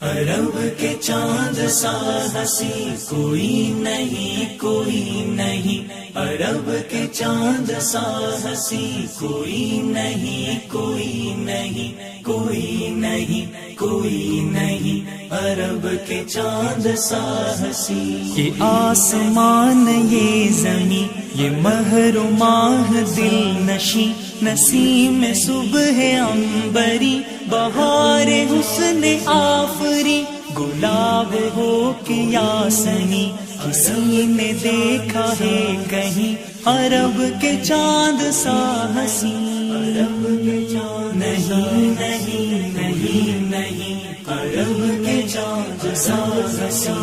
عرب کے چاند سا ہنسی کوئی نہیں کوئی نہیں، عرب کے چاند سا ہنسی کوئی نہیں کوئی نہیں کوئی نہیں کوئی نہیں، عرب کے چاند سا ہنسی۔ یہ آسمان یہ زمین یہ مہر و ماہ دل نشی، نسیم صبح عنبری بہار حسن آفری، گلاب ہو کہ یاسمیں کسی نے دیکھا ہے کہیں، عرب کے چاند سا ہنسی، عرب کے چاند نہیں نہیں نہیں نہیں، عرب کے چاند سا ہنسی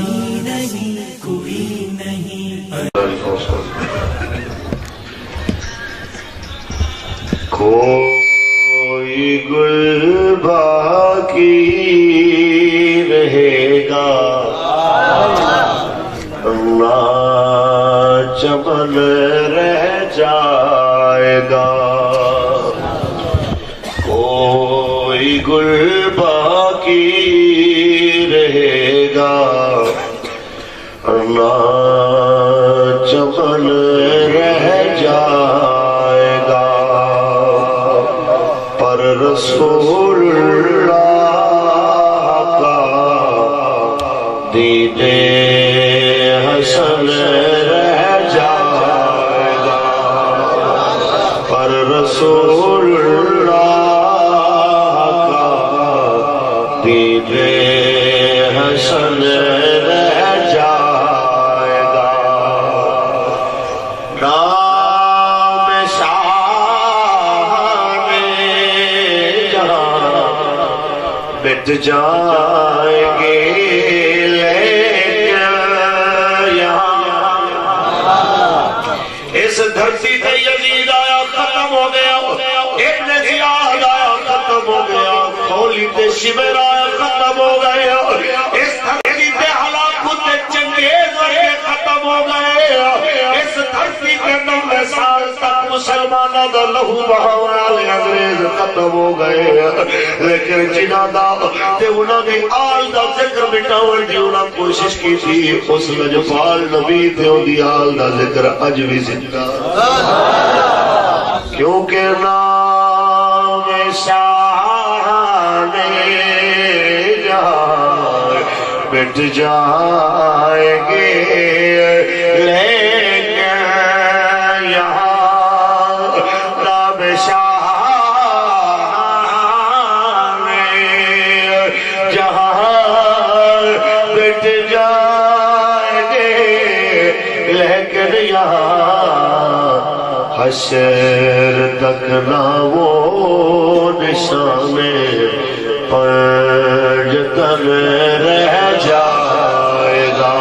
کوئی نہیں کوئی نہیں۔ کوئی گل باقی رہے گا، نہ چمن رہ جائے گا، کوئی گل باقی رہے گا، نہ چمن رہ جائے گا، پر رسول اللہ کا دین حسن رہ جائے گا، پر رسول اللہ کا دین حسن رہ جائے گا، نام شاہ مٹ جائیں گے، لیکن یہاں اس دھرتی پہ یزید آیا ختم ہو گیا، ابن زیاد آیا ختم ہو گیا، خالد شبر آیا ختم ہو گیا، اس دھرتی پہ ہلاکت چنگیز ورگے ختم ہو گئے، اس دھرتی پہ 90 سال تک مسلمانوں دا لہو بہاون والے انگریز ختم ہو گئے، لیکن جنہاں دا تے انہاں دی آل دا ذکر مٹاون دی انہاں کوشش کی تھی، اس لجپال نبی تے ان دی آل دا ذکر اج بھی زندہ، کیونکہ نام شاہ نے جہاں مٹ جائیں گے، لیکن یہاں نام شاہ نے جہاں مٹ جائیں گے، لیکن یہاں حشر تک نہ وہ نشان پرجتن رہ جائے گا،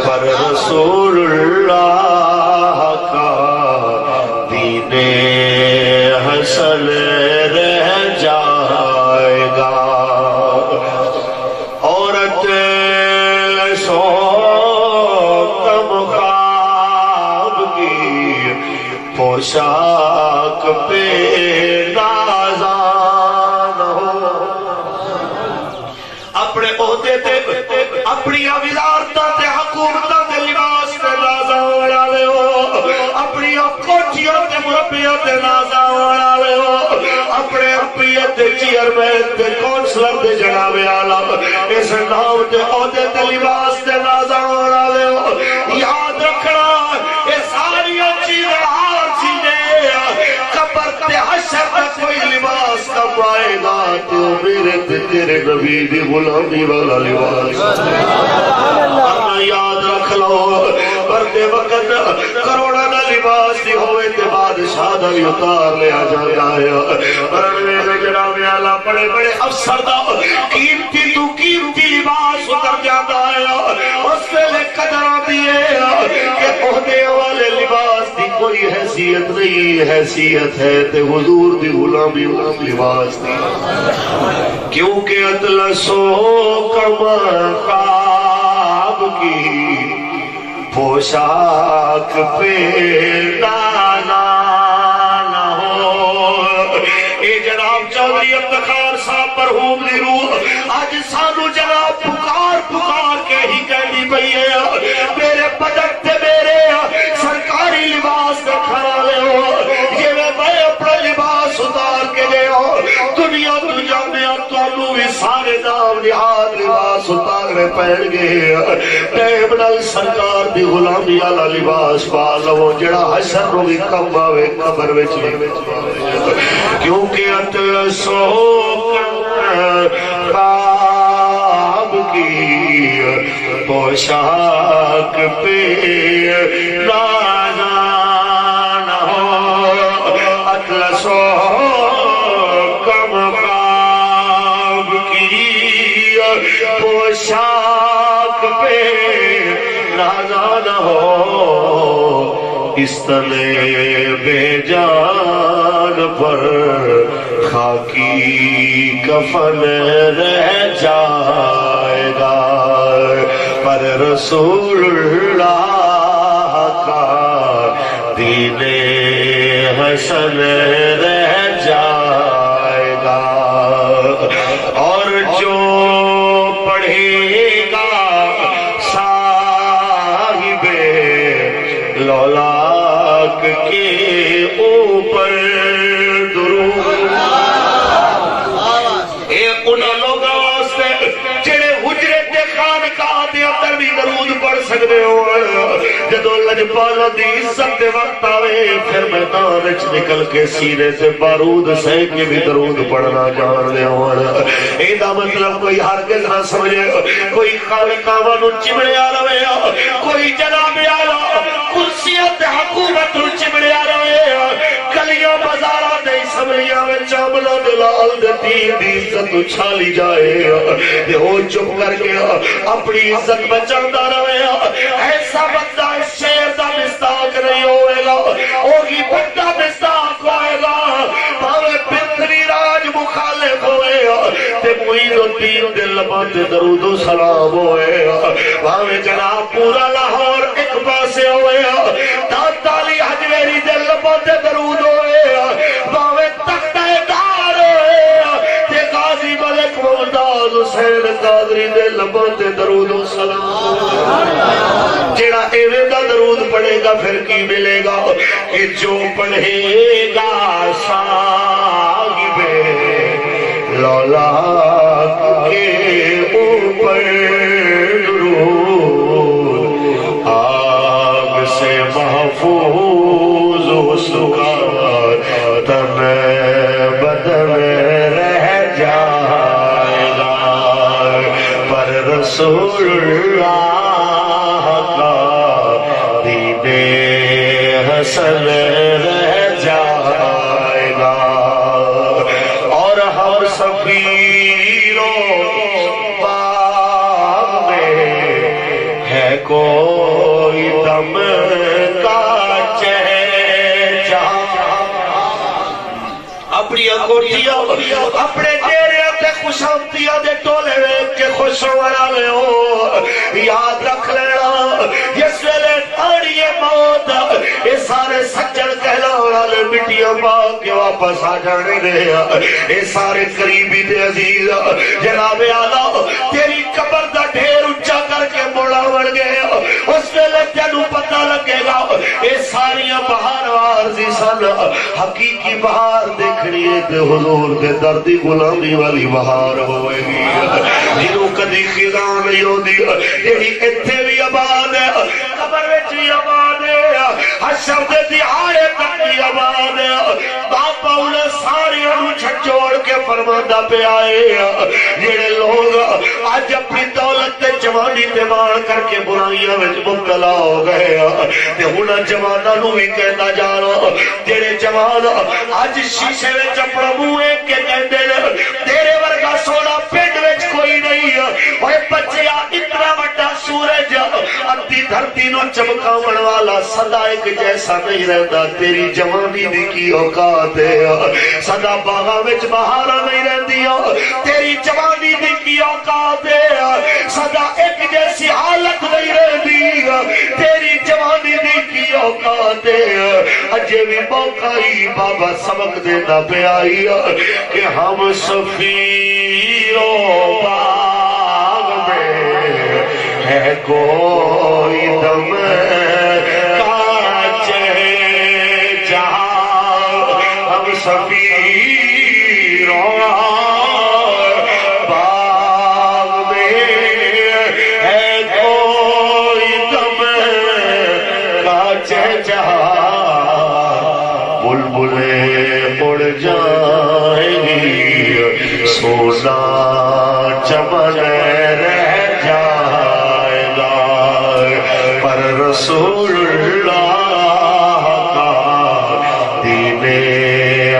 پر رسول اللہ کا دین حسن رہ جائے گا، عورت سو کم خواب کی پوشاک پہ نازان ہو، اپنے عہدے تے اپنی وزارتاں تے حکومتاں تے لباس تے نازاں والے ہو، اپنی کوٹھیاں تے مربیاں تے نازاں والے ہو، اپنے اپیے تے چیئرمین تے کونسلر تے جناب عالم اس نام تے عہدے تے لباس تے نازاں والے ہو، یاد رکھنا یہ ساری چیزیں ہار چیزیں، قبر تے حشر تے کوئی لباس کا پائے گا تو میرے تے تیرے نبی دی غلامی والا لباس، یاد رکھ لو، بردے وقت کروڑا نہ لباس دی ہوئے تے بادشاہ دا بھی اتار لیا جاتا ہے، رنوے میں جناب اعلیٰ بڑے بڑے افسر دا قیمتی تو قیمتی لباس اتر جاتا ہے، اس ویلے قدر آتی ہے کہ عہدے والے لباس دی کوئی حیثیت نہیں، حیثیت ہے تے حضور دی غلامی لباس دی، کیونکہ اطلسو کمر خواب کی پوشاک پہ نانا نہ ہو، اے جناب چودھری افتخار صاحب مرحوم دی روح اج سانو جناب پکار پکار کے ہی کہنی پئی ہے میرے بدن تے میرے سرکاری لباس دکھا لے ہو یہ میں اپنا لباس اتار کے لے ہو دنیا تو جانے تو بھی سارے نام نہاد لباس اتارنے پہن گئے ٹائم نال سرکار دی غلامی والا لباس پا لو جڑا حشر نو بھی کم آوے قبر وچ کیونکہ اطلسو خواب کی پوشاک پہ نازان ہو اطلسو پوشاک پہ نازان ہو اس تلے بے جان پر خاکی کفن رہ جائے گا پر رسول اللہ کا دین حسن رہ جائے گا اور جو پڑھے گا صاحب لولاک کے اوپر درود اے انہاں لوگاں واسطے جڑے حجرے تے خانقاہ دے اندر بھی درود پڑھ سکدے ہو جدوں لجپالا دی عزت دے وقت آوے پھر میدان وچ نکل کے سینے سے بارود سہ کے بھی درود پڑھنا جان دے ہون اے دا مطلب کوئی ہرگز نہ سمجھے کوئی خانقاہ نو چمڑیا رہے کوئی جناب اعلی کرسیت حکومت نو چمڑیا رہے گلیاں بازاراں دے اسمبلیاں وچ عملہ دلال دے دین دی عزت اچھالی جائے تے او چپ کر کے اپنی عزت بچاندا رہے ایسا بندہ شیر دا مستاق نہیں ہوئے گا اوہی بندہ مستاق ہوئے گا پاوے پتری راج مخالف ہوئے گا تے معین الدین دل لبان تے درود و سلام ہوئے گا پاوے جناب پورا لاہور ایک پاسے ہوئے گا داتا علی حجویری دل لبان تے درود ہوئے گا پاوے تختہ دار ہوئے گا تے غازی ملک ممتاز حسین قادری دل لبان تے درود و سلام جڑا ایویں دا درود پڑھے گا پھر کی ملے گا کہ جو پڑھے گا صاحب لولاک کے اوپر درود آگ سے محفوظ ہو سکا تن بدن رہ جائے گا پر رسول اللہ حسن رہ جائے گا اور ہم سفیروں باغ میں ہے کوئی دم کا چہچہ اپنی انگوٹیاں اپنے ڈیرے تے خوشامتیاں دے ٹولے ویکھ کے خوش ہونا لے ہو یاد رکھ لینا جس ویلے آڑی موت یہ سارے سجن کہلانے والے مٹیاں پاک کے واپس آ جانے دے یہ سارے قریبی تے عزیز جناب اعلیٰ تیری قبر دا ڈھیر اونچا کر کے موڑا بن گئے اس ویلے تینوں پتہ لگے گا یہ ساریاں بہار عارضی سن حقیقی بہار دیکھنی ہے تے حضور دے دردی غلامی والی بہار ہوئے گی جنہوں کدی خزاں نہیں ہوتی یہی ایتھے بھی آباد ہے قبر وچ بھی آباد ہے حشر دے دہاڑے تک بھی آباد ہے باپا انہیں سارے انہوں چھڑ کے فرماندہ پہ آئے جڑے لوگ آج اپنی دولت تے جوانی تے مار کر کے برائیاں وچ مبتلا ہو گئے تے ہن جواناں نوں وی کہندا جا رہا جڑے جوان اج شیشے وچ اپنا منہ ایک کے کہندے نے تیرے ورگا سونا پنڈ وچ کوئی نہیں اوے بچیا اتنا بڑا سورج ادھی دھرتی نو چمکاون والا سدا ایک جیسا نہیں رہتا تیری جوانی دی کی اوقات ہے سدا باغاں وچ بہاراں نہیں رہندیاں تیری جوانی دی کی اوقات ہے سدا ایک جیسی حالت نہیں رہتی تیری جوانی دی کی اوقات موقع دے اجے بھی موقع ہی بابا سبق دینا پہ آئی کہ ہم سفیروں باغ میں ہے کوئی دم کاچ جہاں ہم سفیروں سونا چمن رہ جائے گا پر رسول اللہ کا دین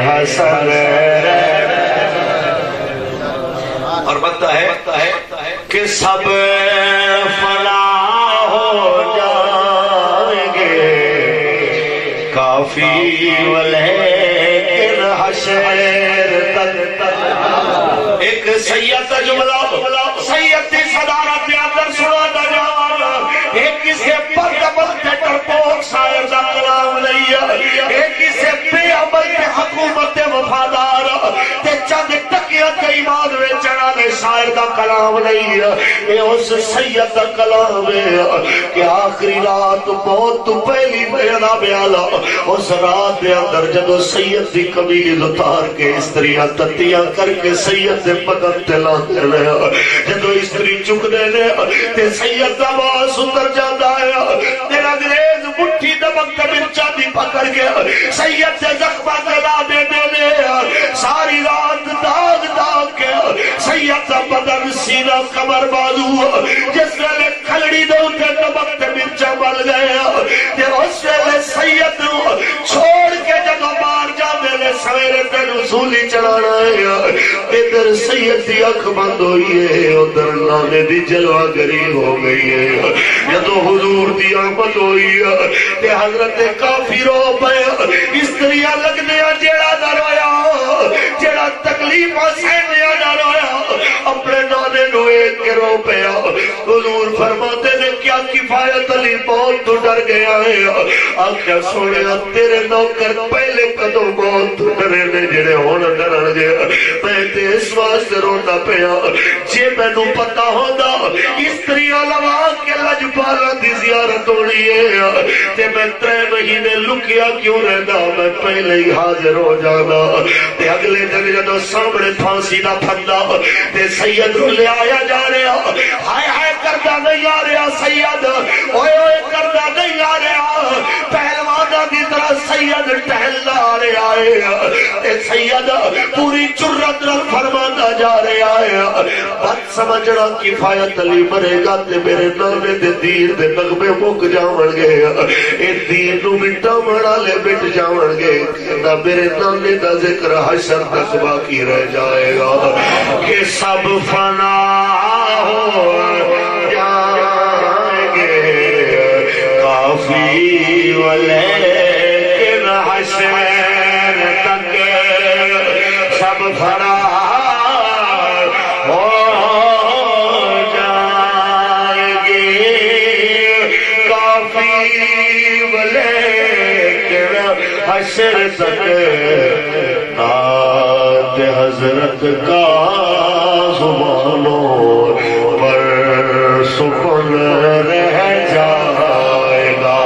حسن اور بنتا ہے کہ سب فنا ہو جائیں گے کافی ولیکن حشر تک ایک سید کا جملہ سید کی صدارت کے اندر سنا جا ایک کسی پر عمل کے ڈرپوک شاعر کا کلام نہیں ہے ایک کسی بے عمل کے حکومت وفادار تے چند ٹکیاں کے ایمان میں چڑھا دے شاعر کا کلام نہیں ہے یہ اس سید کا کلام ہے کہ آخری رات موت تو پہلی بیانہ بیالا اس رات دے اندر جب سید دی قمیض اتار کے استریاں تتیاں کر کے سید دے پگن تلا دے لیا جب استری چک دے لے تے سید دا باس اتر جاندہ ہے تیرا انگریز مٹھی دمک مرچا دی پکڑ کے سید سے زخمہ جلا دے لے ساری رات داغ داغ کے سید دا بدن سینہ کمر بازو جس ویلے کھلڑی دے اٹھے دمک مرچا بل گئے تے اس ویلے سید چھوڑ کے جب بار جانے لے سویرے تے رسولی چڑھانا ہے ادھر سید دی اکھ بند ہوئی ہے ادھر نانے دی جلوہ گری ہو گئی ہے جدو حضور دی آمد ہوئی ہے تے حضرت کافی رو پہ استریاں لگنیا جیڑا نہ رویا جیڑا تکلیف سہنیا نہ رویا اپنے نانے نو ایک کے رو پہ حضور فرماتے نے کیا کفایت علی بہت تو ڈر گیا ہے آنکھیں سوڑے تیرے نوکر پہلے قدم بہت تو ڈرے نے جڑے ہونا ڈرن گیا میں تے اس واسطے رونا پیا جے میں نو پتا ہونا استریاں لوا کے لجپالا دی زیارت ہونی ہے تے میں 3 مہینے لکیا کیوں رہنا میں پہلے ہی حاضر ہو جانا تے اگلے دن جدو سامنے پھانسی دا پھندا تے سید رو لے آیا جا رہا ہائے ہائے کردہ نہیں آ رہا سید اوئے اوئے کردہ نہیں آ رہا پہلوانا دی طرح سید ٹہلنا آ رہا ہے سید پوری جرت رکھ فرمانا جا رہا ہے بات سمجھنا کفایت علی مرے گا تے میرے نانے دے دین دے نغمے مک جاون گے اے دین نو مٹا مڑا لے مٹ جاون گے نہ میرے نانے دا ذکر حشر تک باقی رہ جائے گا کہ سب فنا ہو جائیں گے کافی ولیکن حشر تک سب فنا ہو جائیں گے کافی ولیکن حشر تک نعت حضرت کا زبانوں پر سکون رہ جائے گا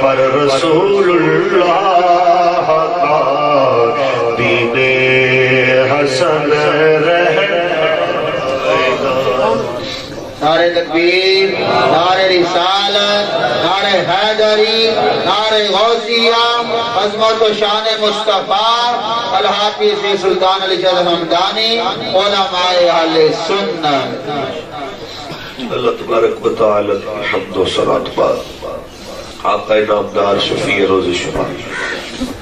پر رسول اللہ کا دین حسن رہ جائے گا نعرہ تکبیر، نعرہ رسالت، نعرہ حیدری، نعرہ غوثیہ، عظمت و شان مصطفیٰ الحافظ سلطان علی شاہ حمدانی علماء اہل سنت اللہ تبارک و تعالی الحمد و صلاة بعد آقا نامدار شفیع روز شفا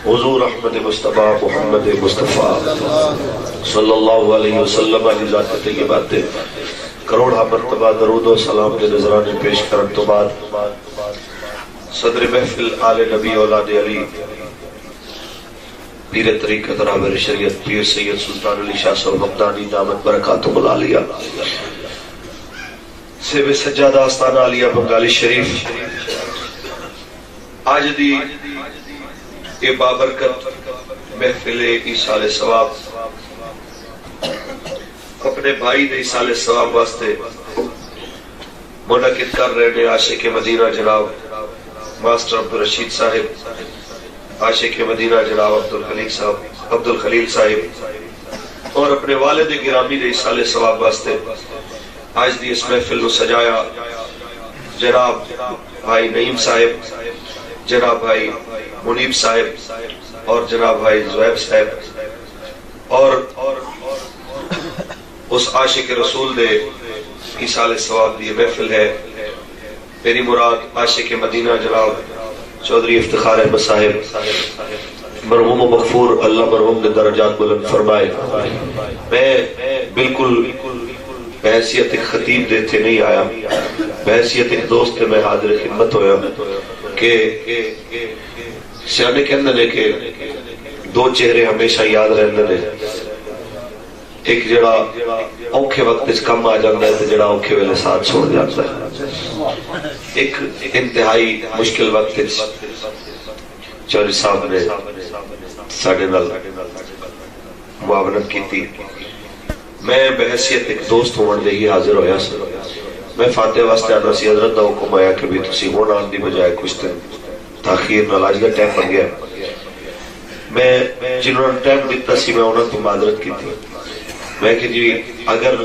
حضور احمد مصطفیٰ محمد مصطفیٰ صلی اللہ علیہ وسلم علی ذات طیبات کروڑا مرتبہ درود و سلام کے نظرانے پیش کرن تو بعد صدر محفل آل نبی اولاد علی پیر طریقت رابر شریعت پیر سید سلطان علی شاہ صاحب حمدانی دامت برکاتہ العالیہ سیب سجادہ آستانہ علیہ بنگالی شریف آج دی یہ بابرکت محفل ایصال ثواب اپنے بھائی دے ایصال ثواب واسطے منعقد کر رہے ہیں عاشق مدینہ جناب ماسٹر عبدالرشید صاحب، عاشق مدینہ جناب عبدالخلیل صاحب، اور اپنے والد گرامی دے ایصال ثواب واسطے آج دی اس محفل نو سجایا جناب بھائی نعیم صاحب، جناب بھائی منیب صاحب اور جناب بھائی زہیب صاحب، اور اس عاشق رسول دے ایصال ثواب دی محفل ہے۔ میری مراد عاشق مدینہ جناب چودھری افتخار احمد صاحب مرحوم و مغفور، اللہ مرحوم نے درجات بلند فرمائے۔ میں بالکل بحیثیت ایک خطیب دیتے نہیں آیا، بحیثیت ایک دوست میں حاضر خدمت ہویا کہ سیانے کہندے نے کہ دو چہرے ہمیشہ یاد رہندے نے، ایک جڑا اوکھے وقت اس کم آ جاتا ہے تو جڑا اوکھے ویلے ساتھ چھوڑ جاتا ہے۔ ایک انتہائی مشکل وقت چودھری صاحب نے ساڈے نال معاونت کی تھی، میں بحیثیت ایک دوست ہون دے ہی حاضر ہویا سی۔ میں فاتح واسطے آنا سی، حضرت دا حکم آیا کہ بھی تسی ہون آن دی بجائے کچھ دن تاخیر نال آج دا ٹائم بن گیا۔ میں جنہوں نے ٹائم دیتا سی میں انہوں نے معذرت کی تھی، میں کہ جی اگر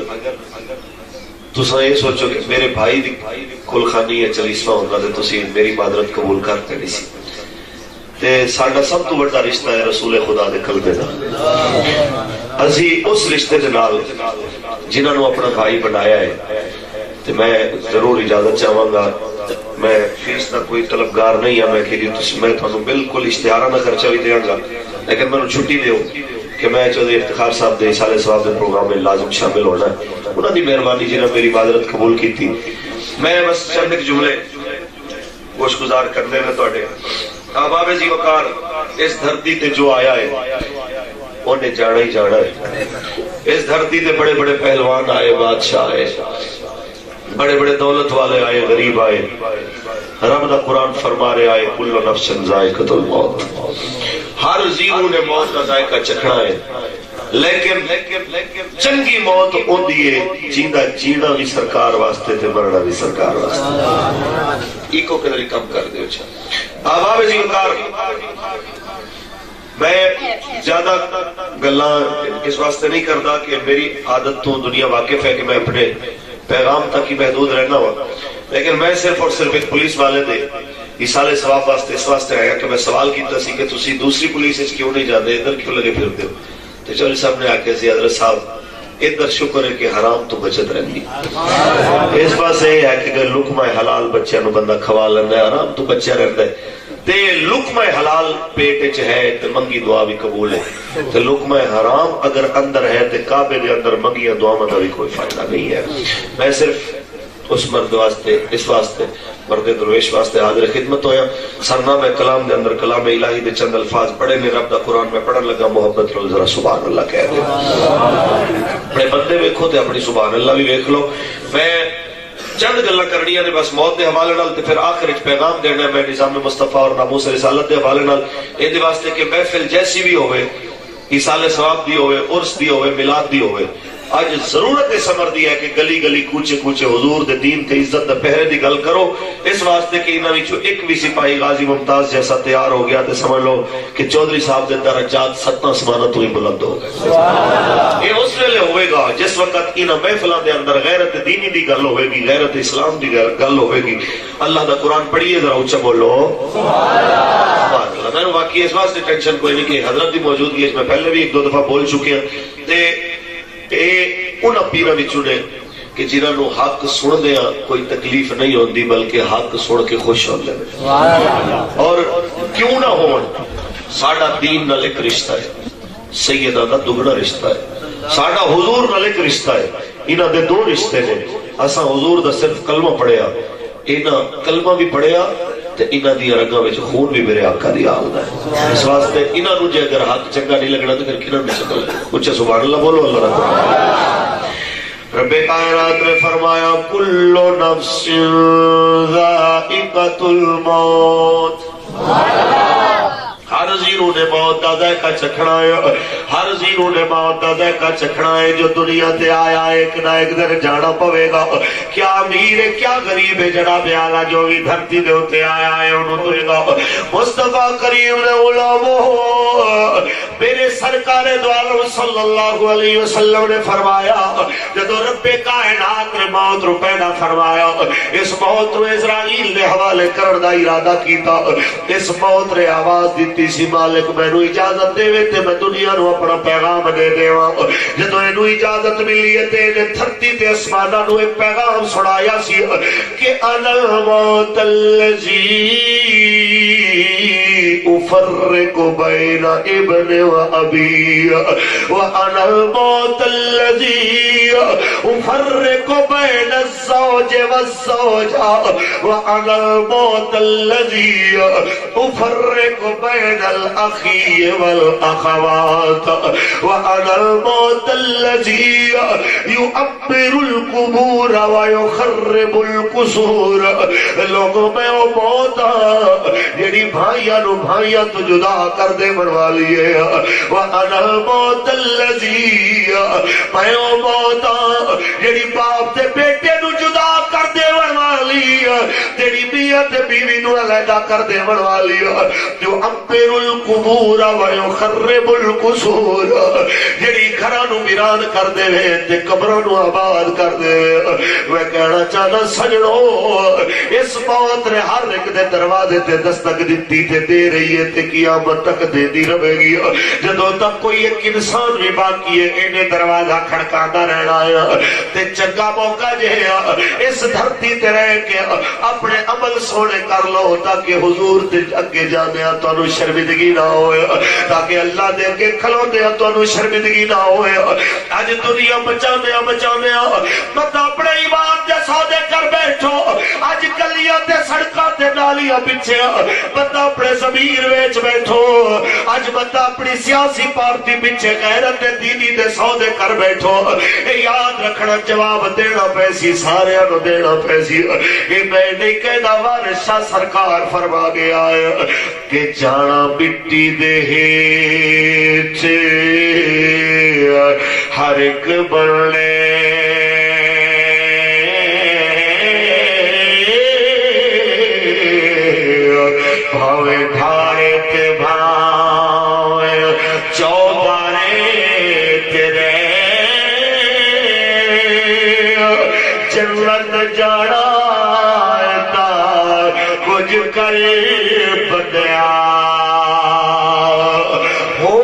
تساں یہ سوچو کہ میرے بھائی دی کل خانی ہے چلیسواں ہونا تو تسی میری معذرت قبول کرتے نہیں سی۔ تے ساڈا سب تو بڑا رشتہ ہے رسول خدا دے قلبے دا، اسی اس رشتے دے نال جنہاں نو اپنا بھائی بنایا ہے۔ تے میں ضرور اجازت چاہواں گا، میں فیس دا کوئی طلبگار نہیں ہوں، میں کہ جی میں تھانوں بالکل اشتہارانہ خرچہ بھی دیاں گا، لیکن میں چھٹی دیو کہ میں چودھری افتخار صاحب دے ایصال ثواب دے پروگرام میں لازم شامل ہونا ہے۔ انہاں دی مہربانی جنہاں میری معذرت قبول کی تھی۔ میں بس چند ایک جملے گوش گزار کرنے میں تواڈے احباب ذی وقار اس دھرتی تے جو آیا ہے انہیں جانا ہی جانا ہے۔ اس دھرتی تے بڑے بڑے پہلوان آئے، بادشاہ آئے، بڑے بڑے دولت والے آئے، غریب آئے، رب دا قرآن فرما رہے آئے کل نفس ذائقۃ الموت، ہر زیرو نے موت کا ذائقہ چکھنا ہے، لیکن چنگی موت ہوندی ہے جیندا جینا بھی سرکار واسطے تے مرنا بھی سرکار واسطے۔ ایکو قدر کم کر دیو چھا احباب ذی وقار، میں زیادہ گلاں اس واسطے نہیں کردا کہ میری عادت تو دنیا واقف ہے کہ میں اپنے پیغام تک ہی محدود رہنا ہوا، لیکن میں صرف اور صرف ایک پولیس والے دے ایصال ثواب واسطے اس واسطے آیا کہ میں سوال کیتا سی کہ تسی دوسری پولیس اس کیوں نہیں جاندے، ادھر کیوں لگے پھرتے ہو؟ تو چودھری صاحب نے آکے سی حضرت صاحب ادھر شکر ہے کہ حرام تو بچت رہنی، اس پاس یہ ہے کہ اگر لقمہ حلال بچے نو بندہ کھوا لینا ہے، حرام تو بچہ رہتا ہے۔ تے لقمہ حلال پیٹ چ ہے تے منگی دعا بھی قبول ہے، تے لقمہ حرام اگر اندر ہے تے کعبے دے اندر منگیاں دعاواں دا بھی کوئی فائدہ نہیں ہے۔ میں صرف اس مرد واسطے اس واسطے مرد درویش واسطے حاضر خدمت ہویا۔ سرنامہ کلام دے اندر کلام الہی دے چند الفاظ پڑھے نے، رب دا قرآن میں پڑھن لگا، محبت رو ذرا سبحان اللہ کہہ دے، اپنے بندے ویکھو تے اپنی سبحان اللہ بھی ویکھ لو۔ میں چند گلاں کرنیاں نے بس موت دے حوالے نال تے پھر آخر وچ پیغام دینا ہے میں نظام مصطفیٰ اور ناموس رسالت دے حوالے نال، اے دے واسطے کہ محفل جیسی بھی ہوئے، ایصال ثواب دی ہوئے، عرس دی ہوئے، میلاد دی ہوئے، آج ضرورت اس امر دی ہے کہ گلی گلی کوچے کوچے حضور دے دین تے عزت دے پہرے دی گل کرو، اس واسطے کہ انہاں وچوں ایک بھی سپاہی غازی ممتاز جیسا تیار ہو گیا تے سمجھ لو کہ چودھری صاحب دے درجات 7 آسماناں تو ہی بلند ہو گئے۔ یہ اس ویلے ہوئے گا جس وقت انہاں محفلاں دے اندر غیرت دینی دی گل ہوئے گی، غیرت اسلام دی گل ہوئے گی۔ اللہ دا قرآن پڑھیے ذرا اونچا بولو سبحان اللہ۔ میں واقعی اس واسطے ٹینشن کوئی نہیں کہ حضرت دی موجودگی اس میں پہلے بھی ایک دو دفعہ بول چکے ہیں تے اے انہاں پیراں وچوں نے کہ جنہاں نو حق سن دیاں کوئی تکلیف نہیں ہوندی بلکہ حق سن کے خوش ہوندے اور کیوں نہ ہون۔ ساڈا دین نال ایک رشتہ ہے، سیدہ دا دگنا رشتہ ہے، ساڈا حضور نال ایک رشتہ ہے، انہاں دے دو رشتے نے۔ اساں حضور دا صرف کلمہ پڑھیا، انہاں کلمہ بھی پڑھیا تے انہاں دی رگاں وچ خون بھی میرے آقا دی آلدا ہے، اس واسطے انہاں نو جے اگر حق چنگا نہیں لگنا تو پھر کنہاں نوں چنگا لگے؟ کچھ سبحان اللہ بولو اللہ رب کائنات نے فرمایا کل نفس ذائقۃ الموت، ہر زیرو نے موت دا ذائقہ چکھنا ہے، ہر زیرو نے موت دا ذائقہ چکھنا ہے۔ جو دنیا تے آیا ایک نہ ایک دن جانا پوے گا۔ کیا امیر ہے کیا غریب ہے جناب اعلیٰ جو بھی دھرتی دے ہوتے آیا ہے انہوں دے گا۔ مصطفیٰ کریم نے علماء میرے سرکار دو عالم صلی اللہ علیہ وسلم نے فرمایا جدو رب کائنات نے موت رو پیدا فرمایا، اس موت رو اسرائیل نے حوالے کرن دا ارادہ کیتا، اس موت نے آواز دیتی سی مالک مینوں اجازت دے وے تے میں دنیا نو اپنا پیغام دے دیواں۔ جدو اینو اجازت ملی تے نے دھرتی تے آسماناں نو ایک پیغام سنایا سی کہ انا الموت الذی افرق بین ابن و ابی وانا الموت الذی افرق بین الزوج والزوجہ وانا الموت الذی افرق بین الاخی والاخوات وانا الموت الذی یعمر القبور ویخرب القصور۔ لوگوں میں وہ موت جڑی بھائیاں نو بھائیاں تو جدا کر دے منوالی ہے، وَأَنَا الْمَوْتَ الَّذِي میں وہ موت جڑی باپ تے بیٹے نو جدا کر دے منوالی ہے، جڑی میاں تے بیوی نو علیحدہ کر دے منوالی ہے، جو امپر القبور ویخرب القصور، جڑی گھراں نو ویران کر دے تے قبراں نو آباد کر دے۔ میں کہنا چاہنا سجنو اس موت نے ہر ایک دے دروازے تے دستک دیتی تے دے رہی ہے تے قیامت تک دے دی رہے گی۔ جدوں تک کوئی ایک انسان بھی باقی ہے انہیں دروازہ کھڑکاتا رہنا ہے تے چنگا موقع جے اس دھرتی تے رہ کے اپنے عمل سونے کر لو تاکہ حضور تے اگے جانے تو انو شرمندگی نہ ہوئے، تاکہ اللہ دے کے کھلو دے تو انو شرمندگی نہ ہوئے۔ آج دنیا بچانے مت اپنے ایمان دے سودے کر بیٹھو، آج گلیاں تے سڑکاں تے نالیاں پیچھے مت اپنے ضمیر ویچ بیٹھو، آج مت اپنی سیاسی پارٹی پیچھے غیرت دینی دے سودے کر بیٹھو۔ یاد رکھنا جواب دینا پیسی سارے نو دینا پیسی۔ یہ میں نہیں کہنا وارشاہ سرکار فرما گیا ہے کہ جانا مٹی دے ہیچ ہر ایک بڑھنے بھاوے دھارے تے بھاوے چوبارے تیرے جنت جانا تا کچھ کر بدیا ہو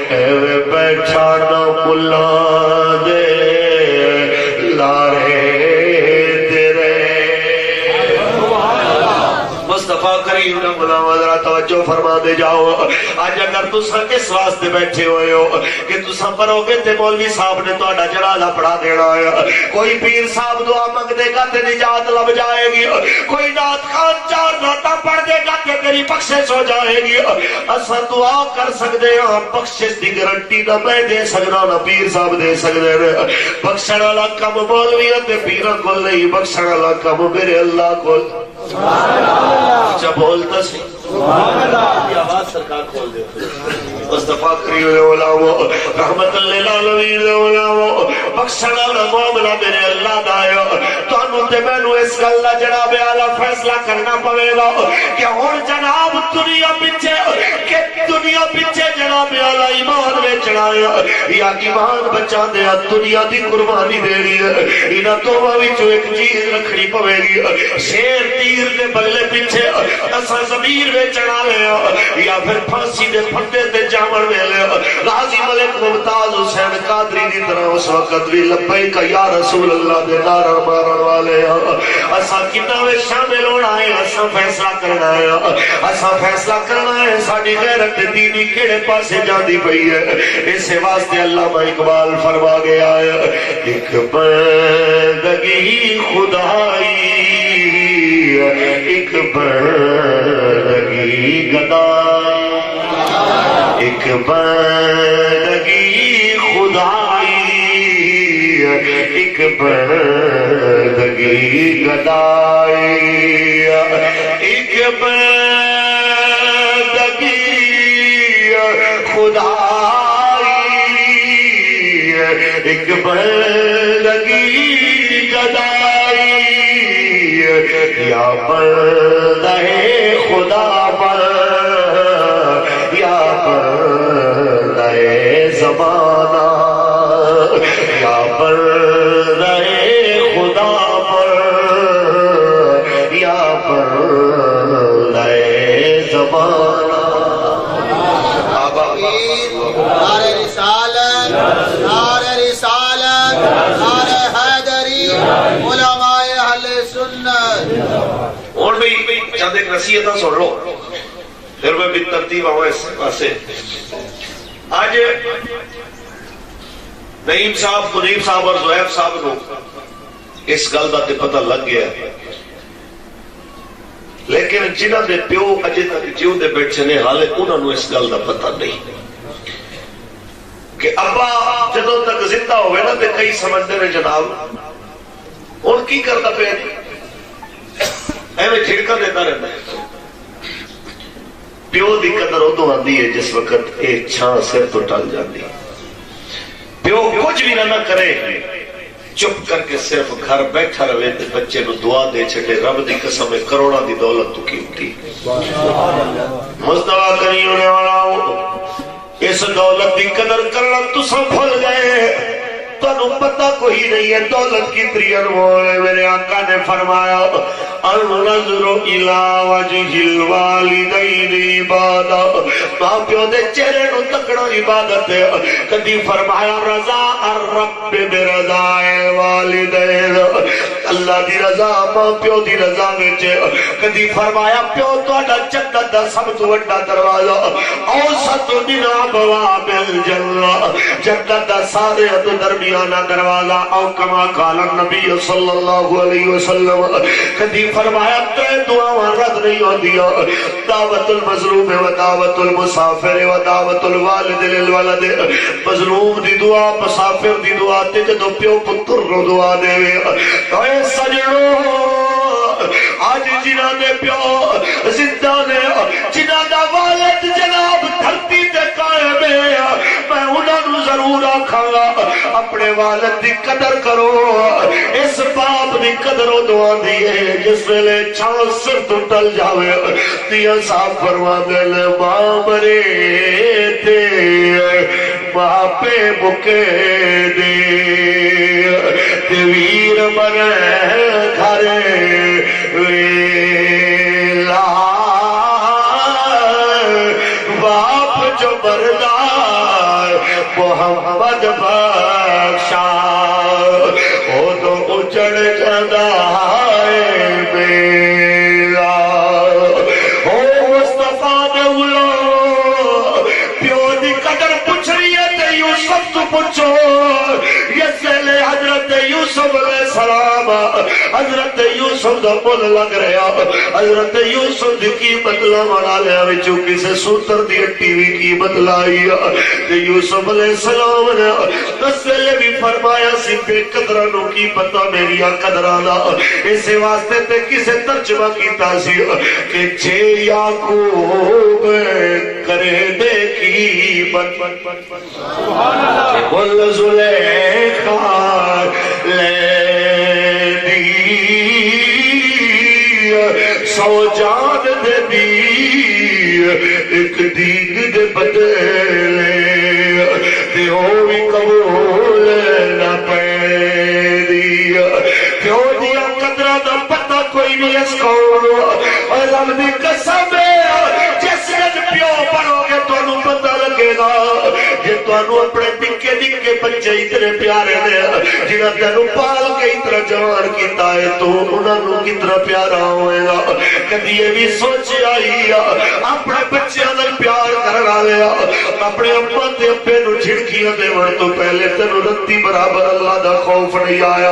اے بیٹھا نہ ملا دے لارے کریم نے ملاوہ ذرا توجہ فرما دے جاؤ۔ آج اگر تساں اس واسطے بیٹھے ہوئے ہو کہ تساں پڑھو گے تے مولوی صاحب نے تہاڈا جنازہ پڑھا دینا ہے، کوئی پیر صاحب دعا منگ دے گا تے نجات لب جائے گی، کوئی نعت خان چار نعتاں پڑھ دے گا تے تیری بخشش ہو جائے گی۔ اساں دعا کر سکدے ہاں، بخشش دی گارنٹی نہ میں دے سکدا نہ پیر صاحب دے سکدے نے۔ بخشن والا کم مولوی تے پیراں کول نہیں، بخشن والا کم میرے اللہ کول۔ اچھا بولتا سی یہ آواز سرکار کھول دے مصطفیٰ کریم علماء رحمت اللہ العالمین علماء بخشن والا معاملہ میرے اللہ دا ہے۔ تانوں تے مینوں اس گل دا جناب اعلیٰ فیصلہ کرنا پوے گا کہ ہن جناب دنیا پیچھے جناب اعلیٰ ایمان ویچنا ہے یا ایمان بچا دیا دنیا دی قربانی دینی ہے۔ انہاں دونوں وچوں ایک چیز رکھنی پوے گی، شیر تیر دے بلے پیچھے اساں ضمیر ویچنا لیا یا پھر پھانسی دے پھٹے تے جامن میں لیا۔ غازی ملک ممتاز حسین قادری دی طرح اس وقت بھی لبیک یا رسول اللہ دے نعرہ مارن والے اساں کتنا میں شامل ہونا ہے، اساں فیصلہ کرنا ہے، اساں فیصلہ کرنا ہے ساڈی غیرت دینی کیڑے پاسے جاندی پئی ہے۔ اس واسطے علامہ اقبال فرما گیا ہے ایک بندگی خدائی ایک بندگی گدائی، ایک بندگی خدائی ایک بندگی گدائی ایک بندگی خدائی ایک بندگی گدائی یا بندہ خدا پر یا بندہ زمانہ یا بندہ خدا پر یا بندہ زمانہ نعرہ رسالت نعرہ رسالت نعرہ حیدری علماء اہل سنت اور بھی چند ایک نصیحتاں سن لو پھر میں بھی ترتیب آؤں اس پاسے آج نعیم صاحب منیب صاحب اور زہیب صاحب کو اس گل دا تے پتہ لگ گیا لیکن جنہاں دے پیو اجے تک جیو دے بیٹھے نے حالے انہاں نوں اس گل دا پتہ نہیں کہ ابا جدوں تک زندہ ہوئے نا تے کئی سمجھدے نے جناب اور کی کرتا پہ ایویں جھڑکا دیتا رہتا ہے پیو دی قدر ادو آندی ہے جس وقت اے چھاں سر تو ٹل جاتی پیو کچھ بھی نہ کرے چپ کر کے صرف گھر بیٹھا رہے تے بچے نو دعا دے چھٹے رب دی قسم ہے کروڑا دی دولت تو قیمتی مصطفیٰ کریم ہونے والا اس دولت دی قدر کرنا تو سب بھول گئے تو پتہ کوئی نہیں ہے دولت کی ترین وہ ہے میرے آقا نے فرمایا النظر الى وجه الوالدین عبادت ماں پیو دے چہرے نو تکڑا عبادت ہے کدی فرمایا رضا الرب برضا الوالدین اللہ دی رضا ماں پیو دی رضا وچ کدی فرمایا پیو تہاڈا جنت دا سب تو بڑا دروازہ اوسط من ابواب الجنہ جنت دا سارے تو درمیانہ دروازہ او کما قال النبی صلی اللہ علیہ وسلم کدی فرمایا تے دعاواں رد نہیں ہوندیاں دعوت المظلوم و دعوت المسافر و دعوت الوالد للولد مظلوم دی دعا مسافر دی دعا تے جدوں پیو پتر نو دعا دے اے سجنو آج جنہاں دے پیو زندہ نے جنہاں دا والد جناب دھرتی تے قائم ہے میں انہاں نو ضرور آکھاں گا اپنے والد دی قدر کرو اس باپ دی قدر ادو آندی ہے جس ویلے چھاں سر تو ٹل جاوے دیا صاحب فرما دے لے ماں مرے تے ماں پہ بکے دے ویر مرے گھر ویلا باپ جو بردار محمد بخشا او تو اچڑ جدا ہے میرا او مصطفیٰ دے غلام پیو دی قدر پوچھ رہی ہے تے یوسف تو پوچھو یہ سیلے حضرت یوسف علیہ السلام حضرت یوسف دا پل لگ رہا حضرت یوسف دی قیمت لانا لیا وچوں کسے سوتر دی ہٹی وی قیمت لائی تے یوسف علیہ السلام نے دس ویلے بھی فرمایا سی بے قدرہ نو کی پتہ میری قدرہ دا اسے واسطے تے کسے ترجمہ کیتا سی کہ جے یعقوب کرے دے قیمت بول زلیخا لے دی سو جان دے دی ایک دین دے بدلے تے ہوئی قبول نہ پیدی پیو دیا قدرہ دا پتہ کوئی نہیں اس قول اور رب دی قسم ہے جس رج پیو پڑھو گے تو انہوں پتہ لگے گا کہ تو انہوں اپنے دکھے دکھے بچے اتنے پیارے دے جنہاں تینوں پال کے اتنا جوان کیتا ہے تو انہوں کتنا پیارا ہوئے گا کدی یہ بھی سوچے آئی اپنے بچے اندر پیار کرنا لیا اپنے اماں تے ابے نو جھڑکیاں دے ون تو پہلے تینوں رتی برابر اللہ دا خوف نہیں آیا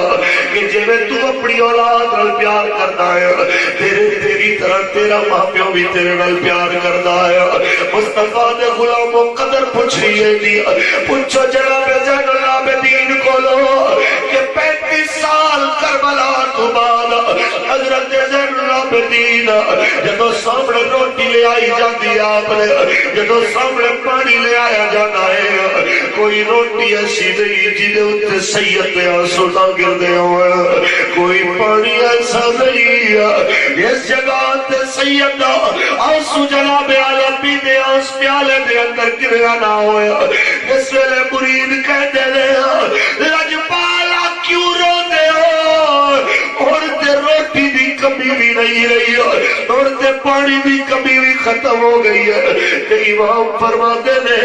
کہ جے میں تو اپنی اولاد نال پیار کردا ہے تیری طرح تیرا ماں پیو بھی تیرے نال پیار کردا ہے مصطفیٰ دے غلاموں قدر پوچھ رہی ہے دی پوچھو جناب زین العابدین کو لو کہ سال کربلا تو بعد حضرت زین العابدین جدو سامنے روٹی لے آئی جاتی آپ نے جدو سامنے پانی لے آیا جانا ہے کوئی روٹی ایسی نہیں جنہیں اتنے سید پہ آنسو نہ گردے ہوئے کوئی پانی ایسا نہیں اس جگہ تے سید آنسو جناب آیا پیتے آنس پیالے دے اندر گریا نہ ہوئے اس ویلے مرید کہتے ہیں لجپالا کیوں رو دے ہو اور تے روٹی دی کمی بھی نہیں رہی اور تے پانی دی کمی بھی ختم ہو گئی ہے کہ امام فرما دینے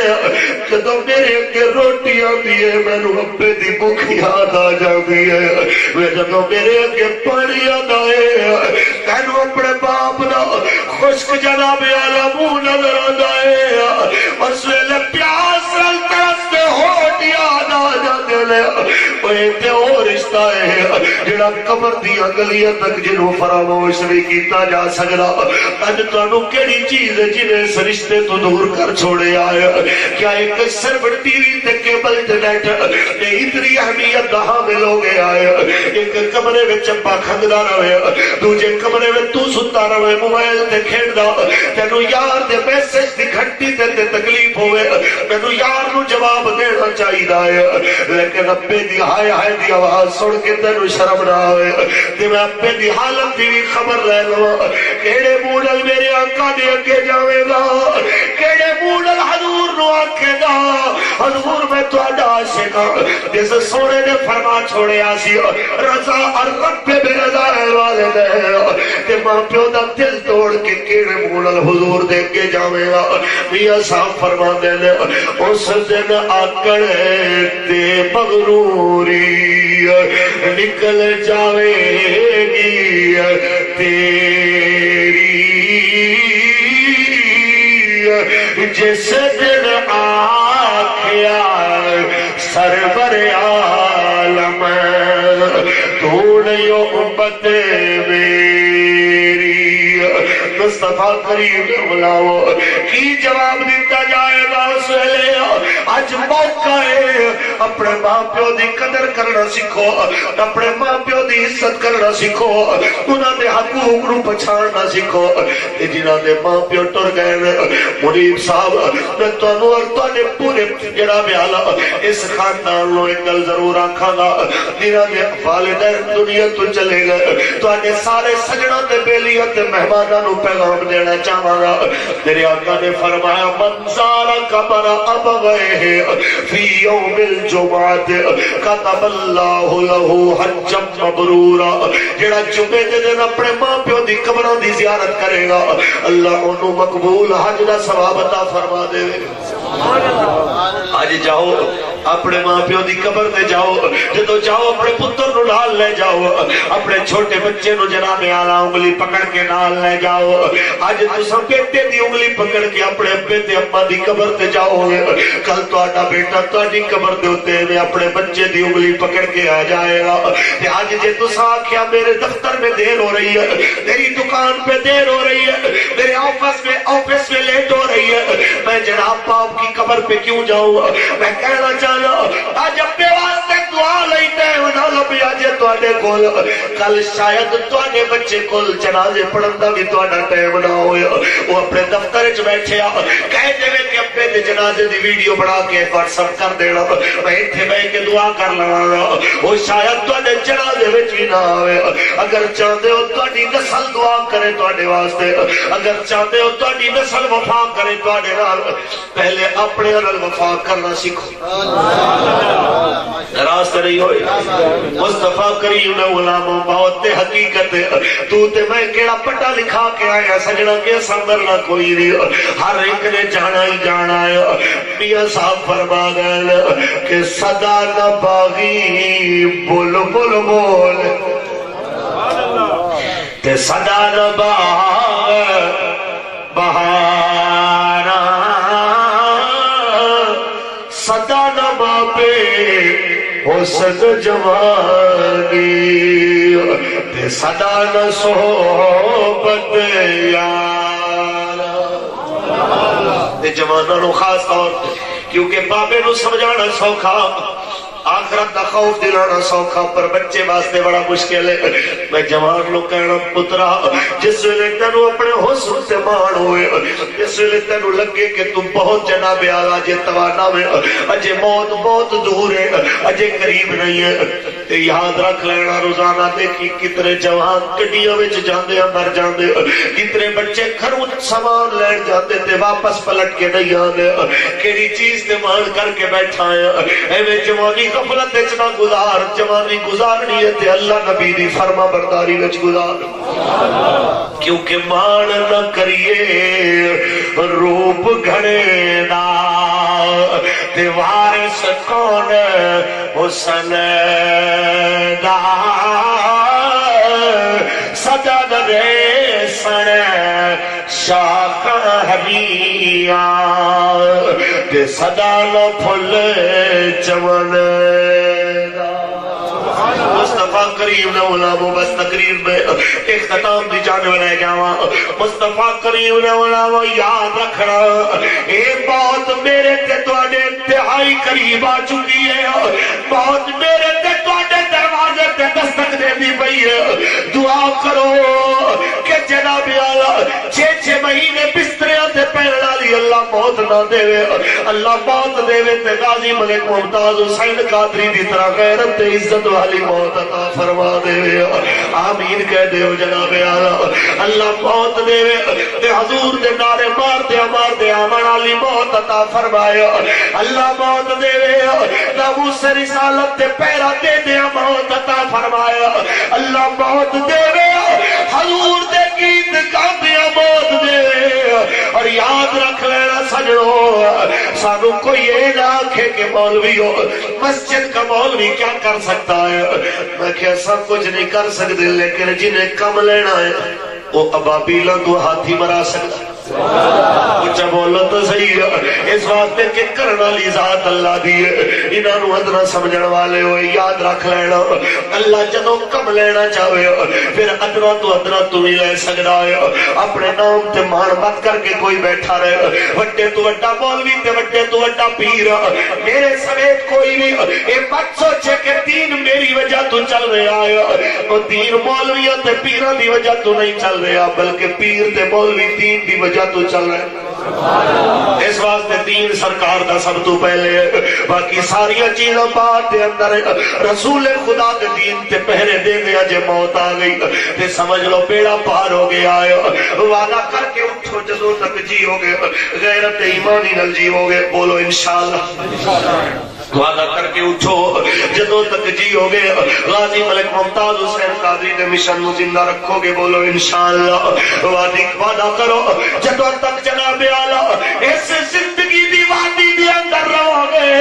کہ تو میرے کے روٹی آتی ہے میں نے ابے دی بھوک یاد آ جاتی ہے میں جب میرے کے پانی یاد آئے میں نے اپنے باپ نا خشک جناب آلہ منہ نظر آتا ہے اس ویلے پیاس رل ترستے ہوٹ یاد آ جاتے لے وہ ایتے اور رشتہ ہے جڑا قبر دیا گلیاں تک جنہوں فراموش نہیں کیتا جا سکتا اج تانوں کیڑی چیز ہے جنہیں اس رشتے تو دور کر چھوڑے آئے کیا ایک سرور ٹی وی تے کیبل انٹرنیٹ نے اتنی اہمیت دہاں میں ہو گیا ہے ایک کمرے میں چپا کھنگدا رہے دوجے کمرے میں تو ستا رہے موبائل تے کھیڑدا تینو یار دے میسج دی گھنٹی تے تکلیف ہوئے مینوں یار نو جواب دینا چاہیے لیکن ابے دی ہائے ہائے دی آواز سن کے تینو شرم نہ آئے تے میں ابے دی حالت دی بھی خبر لے لواں کیڑے موڈل میرے آقا دے اگے جاوے گا کیڑے موڈل حضور نو آکھے گا حضور میں تہاڈا عاشق ہاں جس سونے نے فرما چھوڑیا سی رضا الرب برضا الوالدین تے ماں پیو دا دل توڑ کے کیڑے موڈل حضور دے اگے جاوے گا میاں صاحب فرما دے نے اس دن آکڑ تے مغروری نکل جاوے گی تیری جس دن آکھیا سرور عالم تو نیو امت میری مصطفیٰ کریم بلاو کی جواب دیتا جائے گا اس ویلے آج موقع ہے اپنے ماں پیو دی قدر کرنا سکھو اپنے ماں پیو دی عزت کرنا سکھو انہاں دے حقوق نو پچھاننا سکھو جنہاں دے ماں پیو ٹر گئے منیب صاحب میں تانوں اور تواڈے پورے جناب اعلیٰ اس خاندان نو ایک گل ضرور آکھاں گا جنہاں دے والدین دنیا تو چلے گئے تواڈے سارے سجنا تے بیلیاں تے مہماناں نو پیغام دینا چاہواں گا میرے آقا نے فرمایا من زار قبر ابویہ فی یوم الجمعۃ کتب اللہ لہ حجا مبرورا جڑا جمعے دے دن اپنے ماں پیو دی قبراں دی زیارت کرے گا اللہ انہوں مقبول حج دا ثواب عطا فرما دے آج جاؤ اپنے ماں پیو دی قبر تے جاؤ جدو جاؤ اپنے پتر نو نال لے جاؤ اپنے چھوٹے بچے نو جناب اعلیٰ انگلی پکڑ کے نال لے جاؤ آج تساں بیٹے دی انگلی پکڑ کے اپنے ابے تے اماں دی قبر تے جاؤ کل تہاڈا بیٹا تہاڈی قبر دے اوتے میں اپنے بچے دی انگلی پکڑ کے آ جائے گا تے آج جے تساں آکھیا میرے دفتر میں دیر ہو رہی ہے میری دکان پہ دیر ہو رہی ہے میرے آفس میں لیٹ ہو رہی ہے میں جناب باپ کی قبر پہ کیوں جاؤں میں کہنا چاہنا آج اپنے واسطے دعا لیتے ہیں نہ لبیا جے تواڈے کول کل شاید تواڈے بچے کول جنازے پڑھن دا بھی تواڈا ٹائم نہ ہویا وہ اپنے دفتر وچ بیٹھے کہہ دے کہ اپنے دے جنازے دی ویڈیو بنا کے واٹس ایپ کر دینا میں ایتھے بیٹھ کے دعا کر لواں وہ شاید تواڈے جنازے وچ ہی نہ آوے اگر چاہتے ہو تواڈی نسل دعا کرے تواڈے واسطے اگر چاہتے ہو تواڈی نسل وفا کرے تواڈے نال پہلے اپنے نال وفا کرنا سیکھو راست نہیں ہوئے مصطفیٰ کریم غلام بہت حقیقت تو تے میں کیڑا پٹا لکھا کے آیا سجنا کے سندر نہ کوئی نہیں ہر ایک نے جانا ہی جانا ہے میاں صاحب فرما گئے کہ صدا نہ باغی بول بول بول تے صدا نہ باغ بہارا صدا نہ باپے حسن جوانی تے صدا نہ صحبت یارا تے جوانوں نو خاص طور کیونکہ بابے نو سمجھانا سوکھا آخرت دا خوف دلانا سوکھا پر بچے واسطے بڑا مشکل ہے. میں جوان لوگ کہنا پترا جس ویلے تینوں اپنے حسن سے مان ہوئے, جس ویلے تینوں لگے کہ تم بہت جناب اعلیٰ جے توانا میں اجے موت بہت دور ہے اجے قریب نہیں ہے, تے یاد رکھ لینا روزانہ دیکھی کتنے جوان گڈیاں وچ جاندے مر جاندے, کتنے بچے گھروں سامان لین جاندے تے واپس پلٹ کے نہیں آندے. کیڑی چیز تے مان کر کے بیٹھا ہے ایویں جوانی غفلت وچ نہ گزار. جوانی گزارنی ہے تے اللہ نبی دی فرما برداری وچ گزار, کیونکہ مان نہ کریے روپ گھڑے دا تے وارث کون حسن دا سجا دے سن شاخ ہمیاں تے صدا نہ پھل چمن دا. مصطفیٰ کریم نے علماء بس تقریر میں اختتام دی جانب لے جاواں. مصطفیٰ کریم نے علماء یاد رکھنا اے بہت میرے تے تواڈے انتہائی قریب آ چکی ہے, بہت میرے تے تواڈے دروازے تے دستک دے دی پئی ہے. دعا کرو کہ جناب اعلیٰ 6 مہینے بستریاں تے پہن والی اللہ موت نہ دے, اللہ موت دے تے غازی ملک ممتاز حسین قادری دی طرح غیرت تے عزت والی موت عطا فرما دے. آمین کہہ دیو جناب اعلیٰ. اللہ موت دے تے حضور دے نعرے مار دے آمن والی موت عطا فرمایا. اللہ موت دے ناموس رسالت تے پیرا دے دے موت عطا فرمایا. اللہ موت دے حضور دے گیت گاندیا موت دے. اور یاد رکھ لینا سجنوں سانو کوئی یہ نہ آکھے کہ مولوی ہو مسجد کا مولوی کیا کر سکتا ہے. میں کہ سب کچھ نہیں کر سکتے, لیکن جنہیں کم لینا ہے وہ ابابیلاں تو ہاتھی مرا سکتا. کچھ بولو تو صحیح ہے. اس واسطے کہ کرنا لی ذات اللہ دی ہے. انہاں نو ادنا سمجھن والے ہوئے یاد رکھ لینا اللہ جدوں کم لینا چاہے پھر ادنا تو نہیں لے سکتا ہے. اپنے نام تے مان مت کر کے کوئی بیٹھا رہے, وڈے تو وڈا مولوی تے وڈے تو وڈا پیر میرے سمیت کوئی نہیں. اے مت سوچے کہ دین میری وجہ تو چل رہا ہے, وہ دین مولویوں تے پیراں دی وجہ تو نہیں چل رہا, بلکہ پیر تے مولوی دین دی وجہ تو چل رہے. اس واسطے دین سرکار دا سب تو پہلے ہے, باقی ساری چیزاں بعد دے اندر ہے. رسول خدا دے دین تے پہرے دے دیا جے موت آ گئی تے سمجھ لو بیڑا پار ہو گیا ہے. وعدہ کر کے اٹھو جدوں تک جی ہو گئے, غیرت ایمانی نال جی ہو گئے. بولو انشاءاللہ. وعدہ کر کے اٹھو جدوں تک جی ہو گئے. غازی ملک ممتاز حسین قادری دے مشن نو زندہ رکھو گے. بولو انشاءاللہ. وعدہ کرو جدوں تک جناب اعلیٰ اس زندگی دی وادی دے اندر رہو گے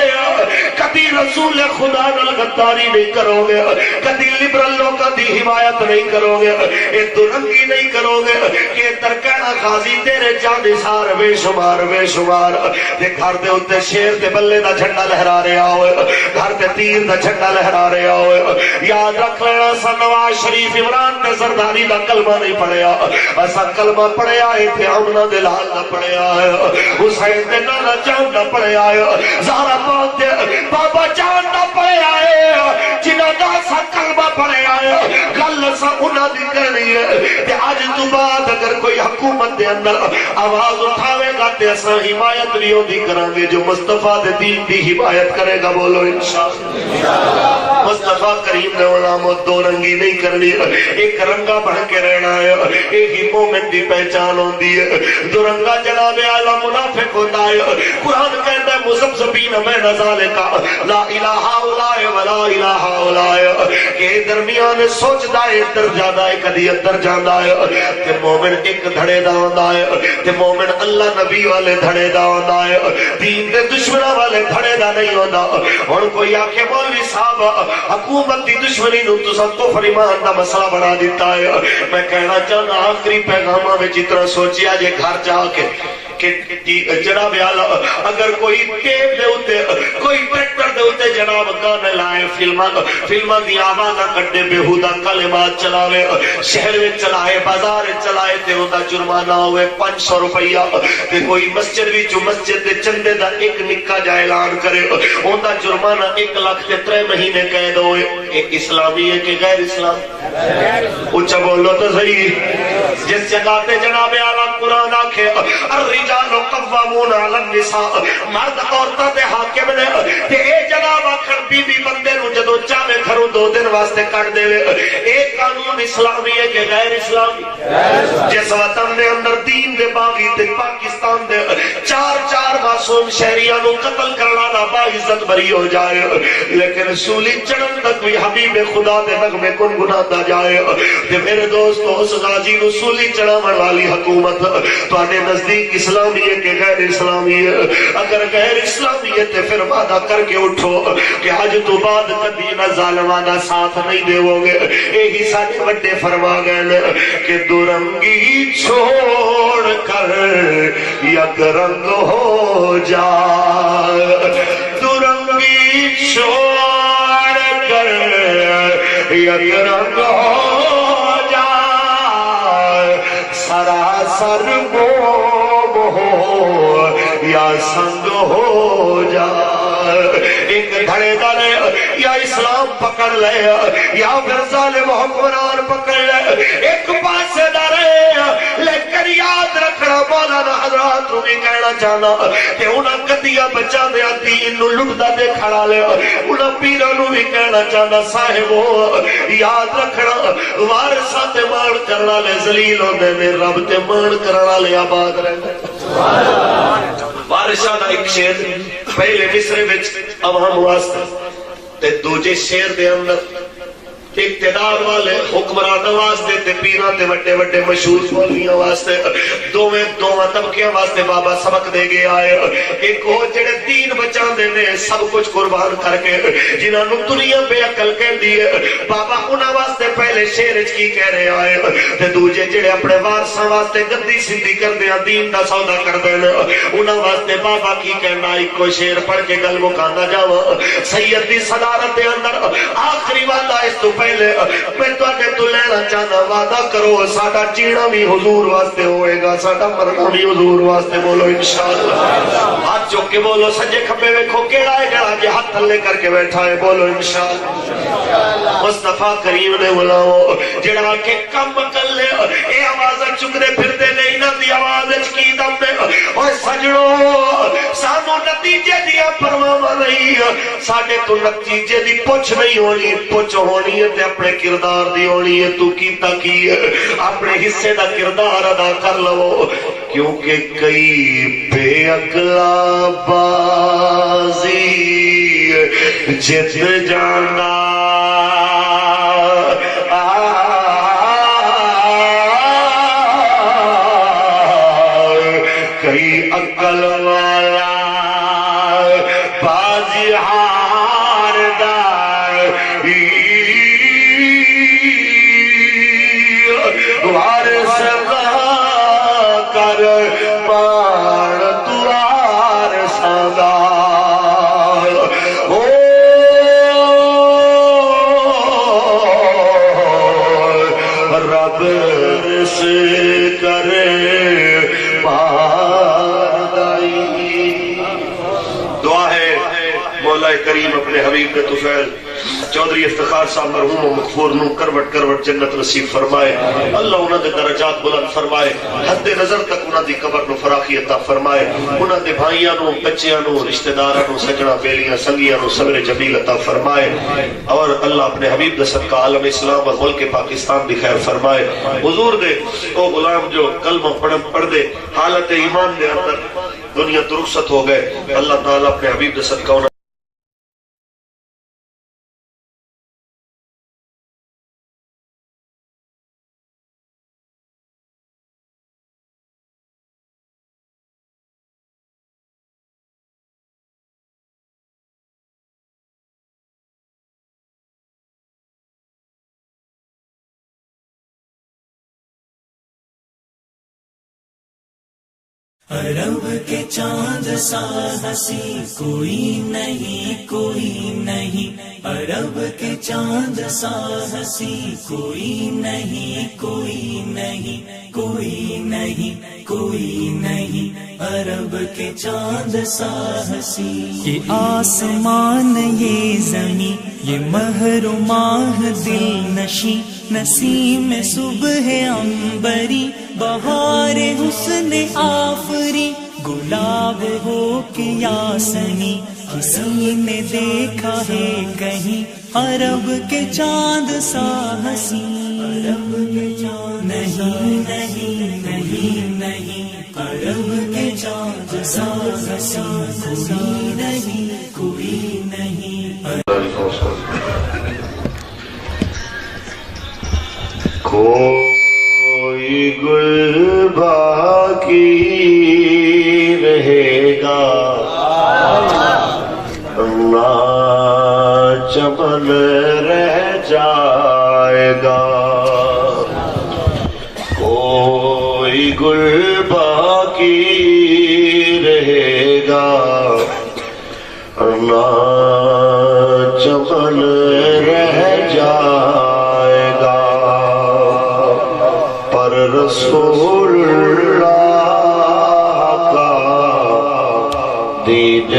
کبھی رسول خدا نال غداری نہیں کرو گے, کبھی لبرل لوگاں دی حمایت نہیں کرو گے, اے درنگی نہیں کرو گے کہ در کہنا غازی تیرے جان نثار بے شمار بے شمار. تے گھر دے اوتے شیر تے بلے دا جھنڈا لہرا رہا ہوئے, گھر تے تیر دا جھنڈا لہرا رہا ہوئے. یاد رکھ لینا سا نواز شریف عمران تے زرداری دا کلمہ نہیں پڑھیا, ایسا کلمہ پڑھیا ہے تے امنا دلال نہ پڑھیا ہے, حسین تے نانا جان نہ پڑھیا ہے, زہرا موت تے بابا جان نہ پڑھیا ہے. جنہاں دا سا کلمہ پڑھیا ہے گل سا انہاں دی کرنی ہے. تے آج تو بعد اگر کوئی حکومت دے اندر آواز اٹھاوے گا تے اساں حمایت بھی دی کران گے جو مصطفیٰ دے دین دی حمایت کرے گا. بولو انشاءاللہ. مصطفیٰ کریم نے علامہ دو رنگی نہیں کرنی, ایک رنگا بن کے رہنا ہے, ایک ہی مومن دی پہچان ہوندی ہے. دو رنگا جناب اعلیٰ منافق ہوتا ہے. قرآن کہتا ہے مذبذبین بین ذالک لا الہ الا ولا الہ الا, کہ درمیان سوچدا ہے ادھر جانا ہے کدی ادھر جانا ہے. تے مومن ایک دھڑے دا ہوندا ہے, تے مومن اللہ نبی والے دھڑے دا ہوندا ہے, دین دے دشمناں والے دھڑے دا نہیں ہوندا. ہن کوئی آکھے مولوی صاحب حکومت دی دشمنی نو تساں کفر ایمان دا مسئلہ بنا دیتا ہے. میں کہنا چاہنا آخری پیغاماں وچ اتنا سوچیا جے گھر جا کے کہ جناب اعلیٰ اگر کوئی ٹیپ دے ہوتے کوئی ٹریکٹر دے ہوتے جناب گانے لائے فلماں دی آوازاں کڈے بےہودہ کلمات چلاوے شہر وچ چلائے بازار وچ چلائے تے اوندا جرمانہ ہوئے 500 روپیہ تے کوئی مسجد وچ مسجد دے چندے دا ایک نکا جا اعلان کرے اوندا جرمانہ 1 لاکھ تے 3 مہینے قید ہوئے اے اسلامی ہے کہ غیر اسلامی اچھا بولو تو صحیح جس جگہ تے جناب اعلیٰ قرآن آکھے الرجال قوامون علی النساء مرد عورتاں تے حاکم نے تے اے جناب آکھن بی بی بندے نو جدو چاہے گھروں 2 دن واسطے کٹ دے اے قانون اسلامی ہے کہ غیر اسلامی جس وطن دے اندر دین دے باغی تے پاکستان دے 4 معصوم شہریاں نو قتل کرنا دا با عزت بری ہو جائے لیکن سولی چڑھن تک بھی حبیب خدا دے نغمے گنگناتا جائے تے میرے دوستو اس غازی نو سولی چڑھاون والی حکومت تواڈے نزدیک اسلامی ہے کہ غیر اسلامی ہے اگر غیر اسلامی ہے تے پھر وعدہ کر کے اٹھو کہ اج تو بعد کبھی نہ ظالماں دا ساتھ نہیں دیو گے یہی سارے بڑے فرما گئے کہ دو رنگی چھوڑ کر یک رنگ ہو جا دو رنگی چھوڑ کر یک رنگ ہو جا سراسر گم ہو یا سنگ ہو جا ایک دھڑے دارے یا اسلام پکڑ لے یا پھر ظالم حکمران پکڑ لے ایک پاس دارے لیکن یاد رکھنا مولانا حضرات نو بھی کہنا چاہنا کہ انہاں گدیاں بچا دیا دین نو لٹدا دے کھڑا لے انہاں پیراں نو بھی کہنا چاہنا صاحبو یاد رکھنا وارثاں تے مان کرنا لے ذلیل ہوندے نے رب تے مان کرنا لے آباد رہندے بارشاں دا ایک شعر پہلے مصر وچ عوام واسطے تے دوجے شعر دے اندر اقتدار والے حکمران واسطے تے پیراں تے وڈے وڈے مشہور مولویاں واسطے دوویں طبقیاں واسطے بابا سبق دے گئے آئے ایک ہو جڑے دین بچاندے نے سب کچھ قربان کر کے جنہاں نو دنیا بے عقل کہندی ہے بابا انہاں واسطے پہلے شعر وچ کی کہہ رہے آئے تے دوجے جڑے اپنے وارثاں واسطے گدی سیدھی کردے ہیں دین دا سودا کردے نے انہاں واسطے بابا کی کہنا ایک کوئی شعر پڑھ کے گل مکانا جاواں سید دی صدارت دے اندر آخری وعدہ اس تو پہلے میں تو لینا چاہنا وعدہ کرو ساڈا جینا بھی حضور واسطے ہوئے گا ساڈا مرنا بھی حضور واسطے بولو انشاءاللہ ہاتھ چوک کے بولو سجے کھبے ویکھو کیڑا ہے جڑا جے ہاتھ تھلے کر کے بیٹھا ہے بولو انشاءاللہ مصطفیٰ کریم نے بلاؤ جڑا کہ کم کر لے اے آوازاں چکدے پھردے نے انہاں دی آواز وچ کی دم نے اوے سجڑو سانو نتیجے دیا پرواہ نہیں ساڈے تو نتیجے دی پوچھ نہیں ہونی پوچھ ہونی ہے تے اپنے کردار دی ہونی ہے تو کیتا کی ہے اپنے حصے دا کردار ادا کر لو کیونکہ کئی بے عقلا بازی جت جانا کئی عقل والا بازی ہار دار وارث کر پان دوار سدا رب رس کرے دعا ہے مولا کریم اپنے حبیب کے طفیل چودھری افتخار صاحب مرحوم و مغفور نو کروٹ کروٹ جنت نصیب فرمائے اللہ انہاں دے درجات بلند فرمائے حد نظر تک انہاں دی قبر نو فراخی عطا فرمائے انہاں دے بھائیاں نو بچیاں نو رشتہ داراں نو سجنا بیلیاں سنگیاں نو صبر جمیل عطا فرمائے اور اللہ اپنے حبیب دے صدقہ عالم اسلام اور ملک پاکستان دی خیر فرمائے حضور دے او غلام جو کلمہ پڑھ دے حالت ایمان دے اندر دنیا تو رخصت ہو گئے اللہ تعالیٰ اپنے حبیب دے صدقہ عرب کے چاند سا ہنسی کوئی نہیں کوئی نہیں، عرب کے چاند سا ہنسی کوئی نہیں کوئی نہیں، کوئی نہیں کوئی نہیں، عرب کے چاند سا ہنسی۔ یہ آسمان یہ زمین یہ مہر و ماہ دل نشیں، نسیم صبح عنبری بہار حسن آفری، گلاب ہو کہ یاسمین کسی نے دیکھا ہے کہیں عرب کے چاند سا ہنسی، عرب کے چاند نہیں نہیں نہیں نہیں، عرب کے چاند سا ہنسی کوئی نہیں کوئی نہیں۔ کوئی گل باقی رہے گا نہ چمن رہ جائے گا، کوئی گل باقی رہے گا نہ چمن رہ جائے گا، پر رسول اللہ کا دید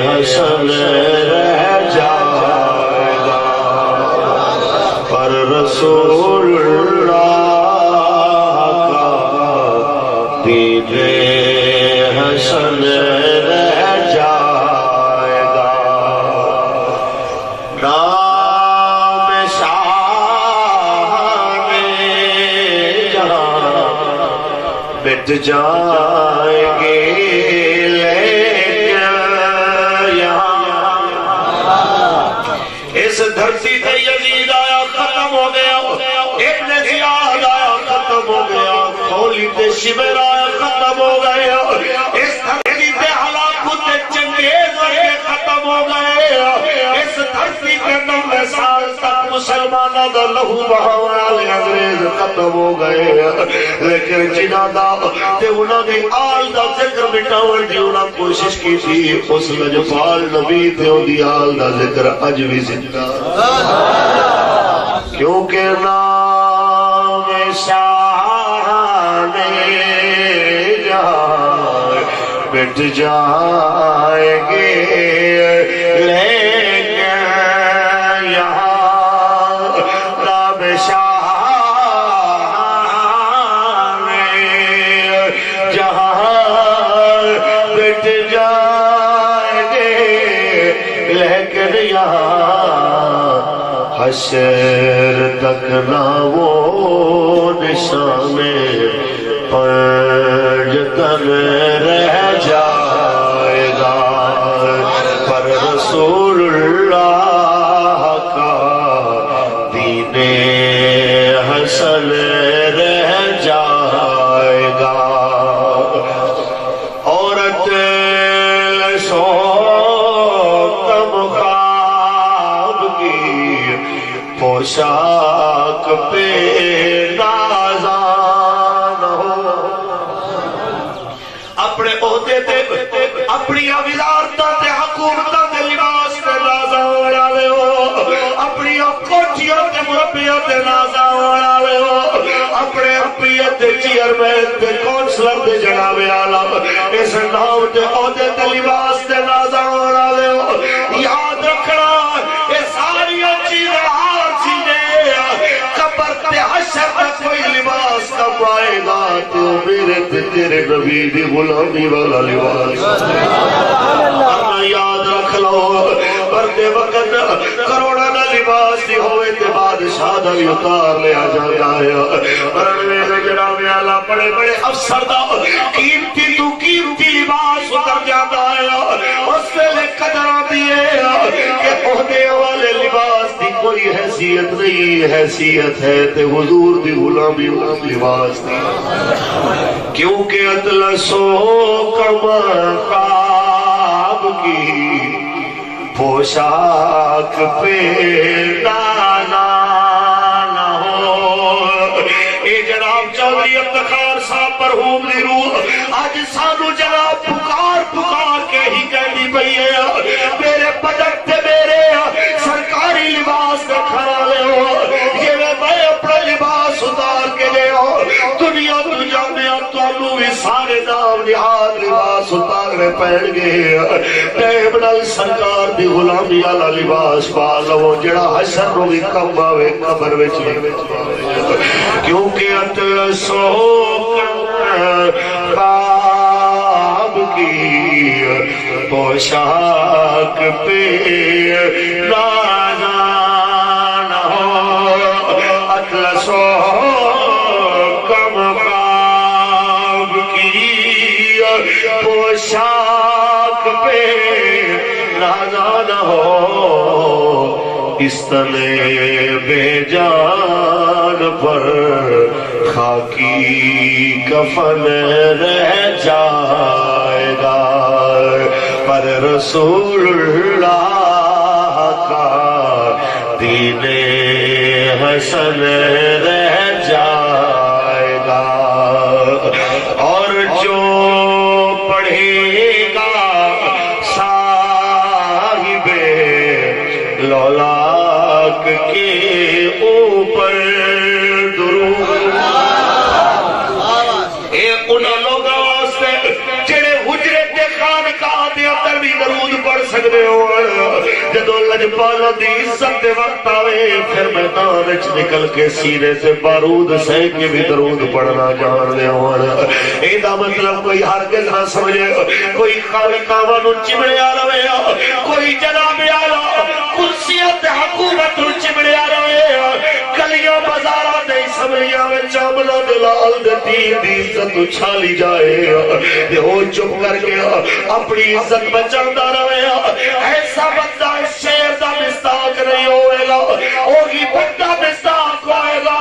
حسن رہ جائے گا، پر رسول اللہ کا دید حسن رہ جائے گا، نام شاہ مٹ جائیں گے لیکن یہاں اس دھرتی پہ یزید آیا ختم ہو گیا، ابن زیاد آیا ختم ہو گیا، خولید شبر آیا ختم ہو گیا، اس دھرتی پہ ہلاکت چنگیز ورگے ختم ہو گئے، اس دھرتی پہ 90 سال تک مسلمانہ دا لہو بہاون والے انگریز ختم ہو گئے، لیکن جنہاں دا تے انہاں دی آل دا ذکر مٹاون دی انہاں کوشش کی تھی، اس لجپال نبی تے ان دی آل دا ذکر اج بھی زندہ، کیونکہ نام شاہ جہاں مٹ جائیں گے لیکن یہاں نام شاہ جہاں مٹ جائیں گے لیکن یہاں حشر تک نہ وہ نشان پنجتن رہ جائے گا، پر رسول اللہ کا دین حسن رہ جائے گا، عورت سو تم خواب کی پوشاک پہ اپنے عہدے تے اپنی وزارتاں تے حکومتاں تے لباس تے نازاں والے ہو، اپنی کوٹھیاں تے مربیاں تے نازاں والے ہو، اپنے امپیاں تے چیئرمین تے کونسلر تے جناب عالم اس نام تے عہدے تے لباس تے نازاں والے ہو، یاد رکھنا یہ ساری چیزیں ہار چیزیں، قبر تے حشر تک کوئی لباس کا پائے گا تو میرے تے تیرے نبی دی غلامی والا لباس، یاد رکھ لو، پردے وقت کروڑا نہ لباس دی ہوئے تے بادشاہ دا بھی اتار لیا جاتا ہے، پرنوے میں جناب اعلیٰ بڑے بڑے افسر دا قیمتی تو قیمتی لباس اتر جاتا ہے، اس ویلے قدرہ دیئے کہ عہدے والے لباس دی کوئی حیثیت نہیں، حیثیت ہے تے حضور دی غلامی لباس دی، کیونکہ اطلسو کمقاب کی پوشاک پہ دانا نہ ہو، اے جناب چودھری افتخار صاحب مرحوم دی روح گئی ہے میرے بدن تے میرے سرکاری لباس دکھا لے ہو یہ میں اپنا لباس اتار کے لے ہو دنیا تو جامعہ تو بھی سارے نام نہاد لباس اتارنے پہن گئے ٹائم نال سرکار دی غلامی والا لباس پا لو جڑا حشر نو بھی کم آوے قبر وچ کیونکہ اطلسو خواب کی پوشاک پہ نازان ہو اطلسو کم خواب کی پوشاک پہ نازان ہو اس تلے بے جان پر خاکی کفن رہ جائے گا پر رسول اللہ کا دین حسن رہ جائے گا اور جو پڑھے گا صاحب لولاک کے اوپر درود اے انہاں لوگاں واسطے جڑے حجرے تے خانقاہ دے اندر بھی درود پڑھ سکدے ہو جدوں لجپالا دی عزت دے وقت آوے پھر میدان وچ نکل کے سینے سے بارود سہ کے بھی درود پڑھنا جان دے ہون اے دا مطلب کوئی ہرگز نہ سمجھے کوئی خانقاہ نو چمڑیا رہے کوئی جناب اعلی کرسیت حکومت نو چمڑیا رہے گلیاں بازاراں دے اسمبلیاں وچ عملہ دلال دے دین دی عزت اچھالی جائے تے او چپ کر کے اپنی عزت بچاندا رہے ایسا بندہ اس شہر دا مستاق نہیں ہوئے گا اوہی بندہ مستاق ہوئے گا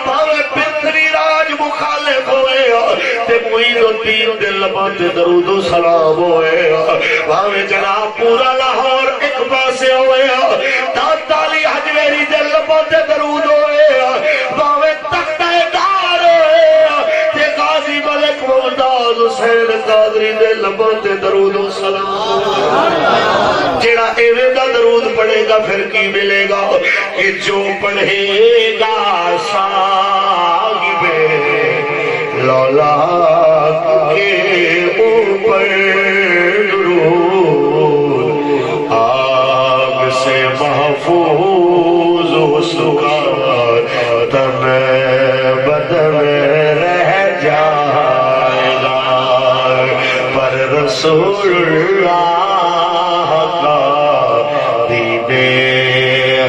بھاوے بہتری راج مخالف ہوئے تے معین الدین دے لباں تے درود و سلام ہوئے بھاوے جناب پورا لاہور ایک پاسے ہوئے دادالی حجویری دے لباں تے درود ہوئے بھاوے تختہ دار ہوئے تے غازی ملک ممتاز حسین قادری دے لباں تے درود و سلام جیڑا ایویں دا درود پڑھے گا پھر کی ملے گا کہ جو پڑھے گا صاحب لولاک کے اوپر درود آگ سے محفوظ اس کا تن بدن رہ جائے گا پر رسول اللہ کا دین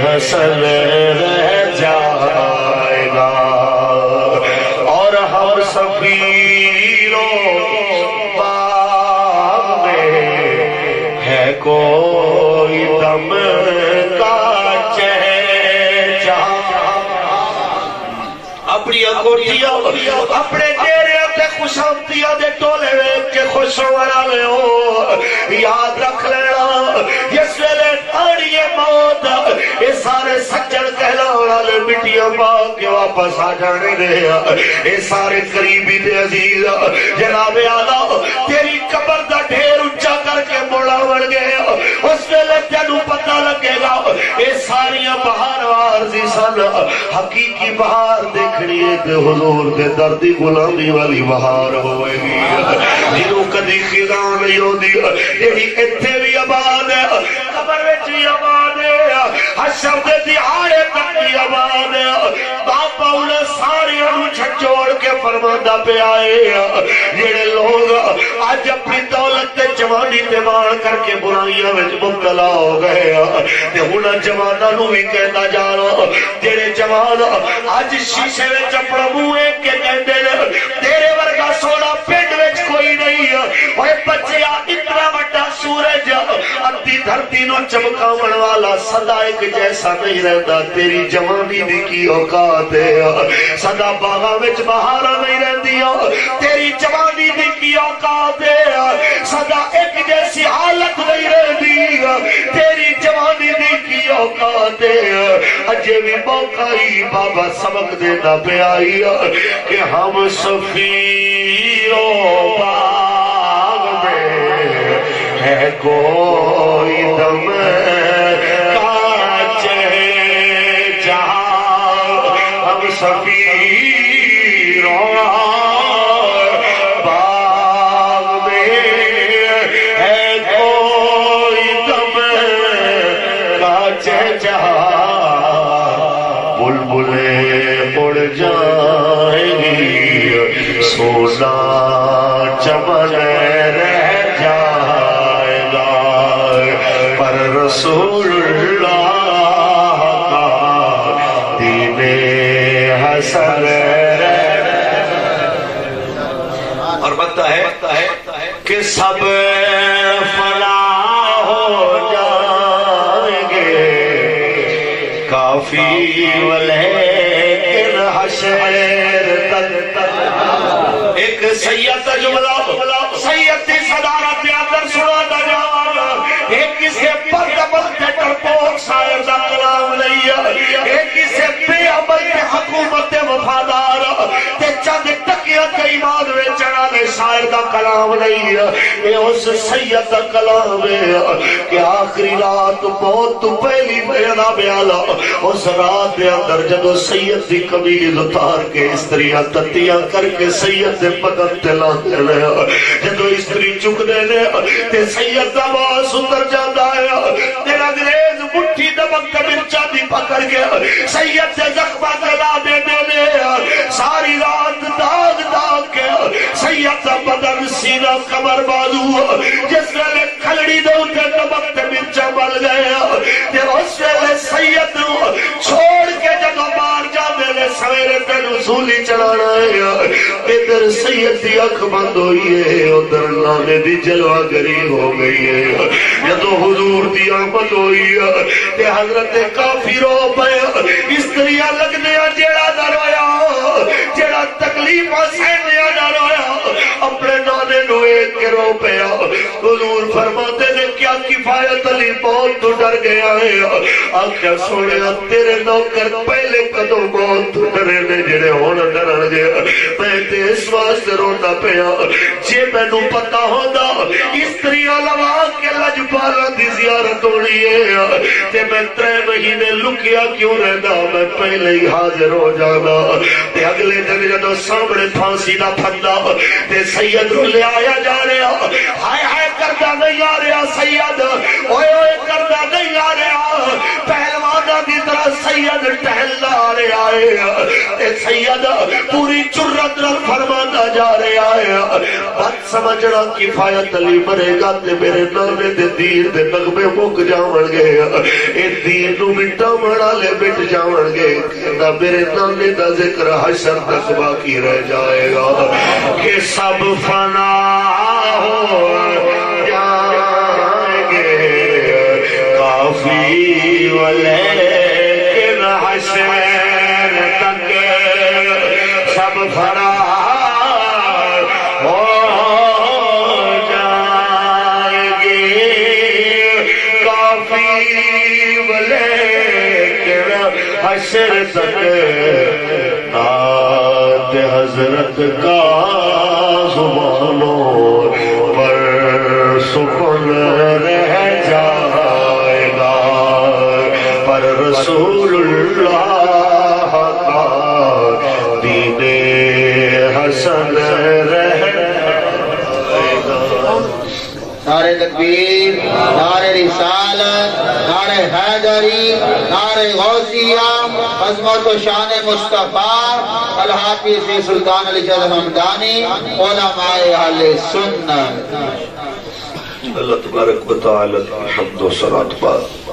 حسن رہ جائے گا اور ہم سفیروں باغ میں ہے کوئی دم کا چہچہ اپنی انگوٹھیاں اپنے ڈیرے تے خوشامتیاں دے ٹولے ویکھ کے خوش ہونا لے ہو یاد رکھ لینا جس ویلے آنی موت یہ سارے سجن کہلانا لے مٹیاں پاک کے واپس آ جانے دے یہ سارے قریبی دے عزیز جناب اعلیٰ تیری قبر دا ڈھیر اونچا کر کے موڑا بڑھ گئے اس ویلے تینوں پتہ لگے گا یہ ساریاں بہار عارضی سن حقیقی بہار دیکھنی ہے تے حضور دے دردی غلامی والی بہار ہوئے گی جنہوں کدی خزاں نہیں ہوندی یہی اتھے بھی آباد ہے قبر وچ بھی آباد ہے حشر دے دہاڑے تک بھی آباد ہے باپا انہیں سارے انہوں چھچوڑ کے فرماندہ پہ آئے جڑے لوگ آج اپنی دولت تے جوانی تے مان کر کے برائیاں وچ مبتلا ہو گئے تے انہاں جواناں نوں بھی کہندا جانا جڑے جوان آج شیشے وچ اپنا منہ ایک کے کہندے نے تیرے ورگا سونا پنڈ وچ کوئی نہیں اوے بچیا اتنا بڑا سورج ادھی دھرتی نو چمکاون والا سدا ایک جیسا نہیں رہتا تیری جوانی دی کی اوقات ہے سدا باغاں وچ بہاراں نہیں رہندیاں تیری جوانی دی کی اوقات ہے سدا ایک جیسی حالت نہیں رہندی تیری جوانی دی کی اوقات ہے اجے بھی موقع ہی بابا سبق دینا پہ آئی کہ ہم سفیروں باغ میں ہے کوئی دم کاج جہاں ہم سفیروں باغ میں ہے کوئی دم کاج جہاں بلبلیں اڑ جائیں گی سونا چمن رہ جائے گا پر رسول اللہ کا دین حسن اور بتتا ہے کہ سب فنا ہو جائیں گے کافی ولیکن حشر تک ایک سید کا جملہ سید کی صدارت اندر سنا دا جانا ایک کسی پر دبل کے ٹرپوک شاعر دا کلام نہیں ہے ایک کسی بے عمل کے حکومت وفادار تے چند ٹکیاں کے ایمان میں چڑھانے شاعر دا کلام نہیں ہے یہ اس سید دا کلام ہے کہ آخری رات بہت تو پہلی میرا بیالا اس رات دے اندر جدو سید دی قمیض اتار کے استریاں تتیاں کر کے سید دے بدن تلاتے لیا جدو استری چک دینے تے سید دا باس اتر جاندہ ہے تیرا انگریز مٹھی دمک کے مرچا دی پکڑ کے سید سے زخمہ تلا دے دینے ساری رات داغ داغ کے سید دا بدن سینہ کمر بازو جس ویلے کھلڑی دے اٹھے دمک کے مرچا مل گئے تے اس ویلے سید چھوڑ کے جگہ مار جاندے نے سویرے تے رسولی چڑھانا ہے ادھر سید دی اکھ بند ہوئی ہے ادھر نانے دی جلوہ گری ہو گئی ہے جدو حضور دی آمد ہوئی ہے تے حضرت کافی رو پہ استریاں لگنے جیڑا نہ رویا جیڑا تکلیف سہنے نہ رویا اپنے نانے نو ایک کے رو پہ حضور فرماتے نے کیا کفایت علی بہت تو ڈر گیا ہے آنکھیں سوڑے تیرے نوکر پہلے قدم بہت تو ڈرے نے جڑے ہونا ڈرن گیا میں تے اس واسطے روتا پیا جے میں نو پتا ہونا استریاں لوا کے لجپالا دی زیارت ہونی ہے تے میں 3 مہینے لکیا کیوں رہنا میں پہلے ہی حاضر ہو جانا تے اگلے دن جدو سامنے پھانسی نہ پھندا تے سید رو لے آیا جا رہا ہائے ہائے کردہ نہیں آ رہا سید اوئے اوئے کردہ نہیں آ رہا پہلوانا دی طرح سید ٹہلنا آ رہا ہے اے سید پوری جرت رکھ فرمانا جا رہا ہے بات سمجھنا کفایت علی مرے گا تے میرے نانے دے دیر دے نغمے مک جاون گے اے دیر نو مٹا مڑا لے مٹ جاون گے کہنا میرے نانے دا ذکر حشر تک باقی رہ جائے گا کہ سب فنا ہو جائیں گے کافی ولیکن حشر تک سب فنا ہو جائیں گے کافی ولیکن حشر تک نعت حضرت کا زبانوں پر سخن رہ جائے گا پر رسول اللہ کا دین حسن رہ نعرہ تکبیر، نعرہ رسالت، نعرہ حیدری، نعرہ غوثیہ، عظمت و شان مصطفیٰ الحافظ سلطان علی شاہ حمدانی علماء اہل سنت۔ اللہ تبارک و تعالی حمد و صلات پاک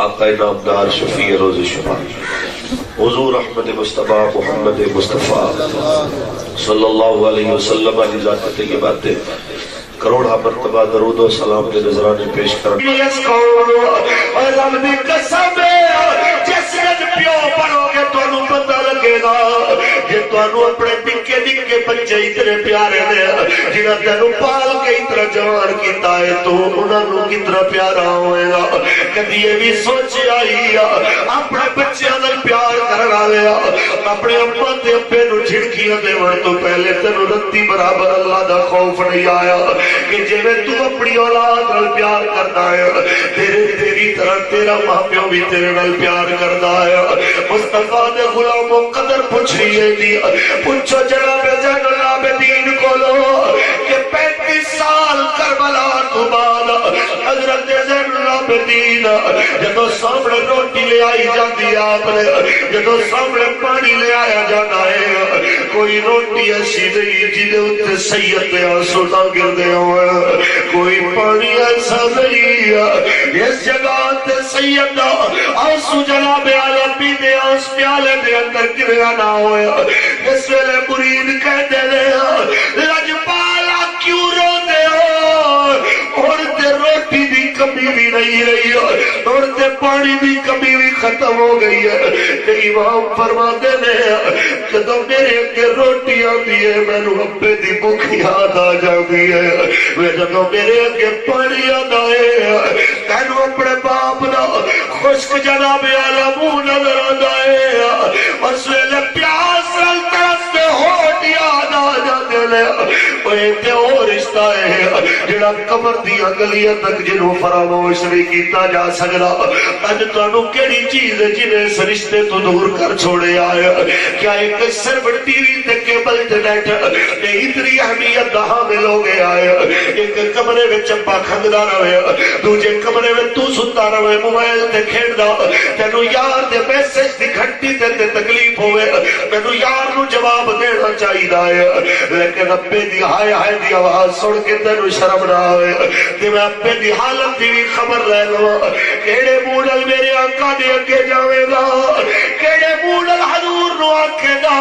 آقا نامدار شفیع روز شفاعت حضور احمد مصطفیٰ محمد مصطفیٰ صلی اللہ علیہ وسلم علی ذات طیبات کروڑا مرتبہ درود و سلام کے نظرانے پیش کرنے اس قول اور رب دی قسم جس نے پیو پڑھو گے تو انہوں پتہ لگے گا یہ تو تانوں اپنے نکے نکے بچے اتنے پیارے نے جنہاں تینوں پال کے اتنا جوان کیتا ہے تو انہاں نوں کتنا پیارا ہوئے گا کدی یہ بھی سوچے آئی اپنے بچیاں نال پیار کرنا لیا اپنے اماں تے ابے نوں جھڑکیاں دیوان تو پہلے تینوں رتی برابر اللہ دا خوف نہیں آیا کہ جویں تو اپنی اولاد نال پیار کردا ہے تیری طرح تیرا ماں پیو بھی تیرے نال پیار کردا ہے مصطفیٰ دے غلاموں قدر پوچھ رہی ہے دی پوچھو جناب زین العابدین کو لو کہ 35 سال کربلا تو بعد حضرت زین العابدین جدو سامنے روٹی لے آئی جاتی آپ نے جدو سامنے پانی لے آیا جانا ہے کوئی روٹی ایسی نہیں جنہیں اتنے سید آنسو نہ گردے ہوئے کوئی پانی ایسا نہیں اس جگہ تے سید آنسو جناب عالم بھی دے آنس پیالے دے اندر گریا نہ ہوئے اس ویلے مرید کہتے لے لجپالا کیوں رو دے ہو اور تے روٹی دی کمی بھی نہیں رہی اور تے پانی دی کمی بھی ختم ہو گئی ہے کہ امام فرماتے نے جدو میرے کے روٹی آتی ہے میں نو ابے دی بھوک یاد آ جاتی ہے میں جدو میرے کے پانی آتا ہے تینو اپنے باپ دا خشک جناب عالم نظر آتا ہے اس ویلے پیاس رل طرف سے ہوٹ یاد آ جاتے لے تے اور رشتہ ہے جڑا قبر دی گلیاں تک جنوں فراموش نہیں کیتا جا سکدا اج تانوں کیڑی چیز ہے جنہیں اس رشتے تو دور کر چھوڑے آیا کیا ایک صرف ٹی وی تے کیبل تے نیٹ تے اتنی اہمیت دا حامل ہو گیا ہے ایک کمرے وچ پا کھنگدا رہے دوجے کمرے وچ تو ستا رہے موبائل تے کھیڈدا تینوں یار دے میسج دی گھنٹی تے تکلیف ہوے مینوں یار نو جواب دینا چاہیدا ہے لیکن ابے دی ہائے ہائے دی آواز سن کے تینوں شرم نہ آوے تے میں ابے دی حالت دی بھی خبر لے لواں کیڑے موڈل میرے آقا دے اگے جاوے گا کیڑے موڈل حضور نو آکھے گا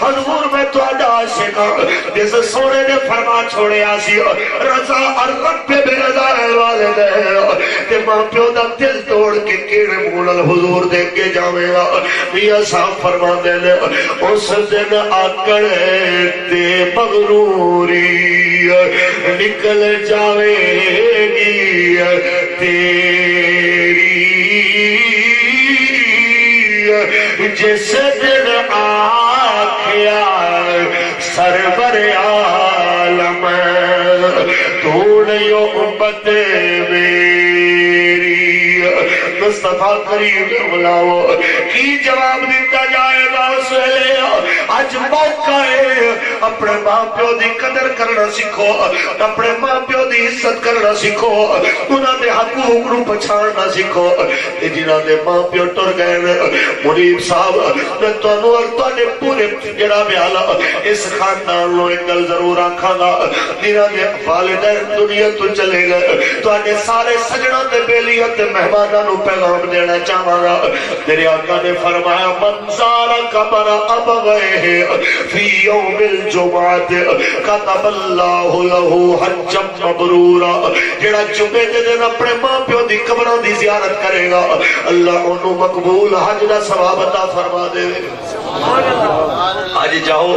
حضور میں تہاڈا عاشق ہاں جس سونے نے فرما چھوڑیا سی رضا اور رب پہ بے رضا والدین تے ماں پیو دا دل توڑ کے کیڑے موڈل حضور دے اگے جاوے گا میاں صاحب فرما دے نے اس دن آکڑ تے مغروری نکل جاوے گی تیری جس دن آکھیا سرور عالم تو نیو امت میری مصطفیٰ کریم بلاؤ کی جواب دیتا جائے گا اس ویلے آج موقع ہے اپنے ماں پیو دی قدر کرنا سکھو اپنے ماں پیو دی عزت کرنا سکھو انہاں دے حقوق نو پچھاننا سکھو جنہاں دے ماں پیو ٹر گئے منیب صاحب میں تانوں اور تواڈے پورے جناب اعلی اس خاندان نو ایک گل ضرور آکھاں گا جنہاں دے والدین دنیا تو چلے گئے تواڈے سارے سجنا تے بیلیاں تے مہماناں نو پیغام دینا چاہواں گا میرے آقا نے فرمایا من زار قبر ابویہ فی یوم الجمعۃ کتب اللہ لہ حجا مبرورا جڑا جمعے دے دن اپنے ماں پیو دی قبراں دی زیارت کرے گا اللہ انہوں مقبول حج دا ثواب عطا فرما دے آج جاؤ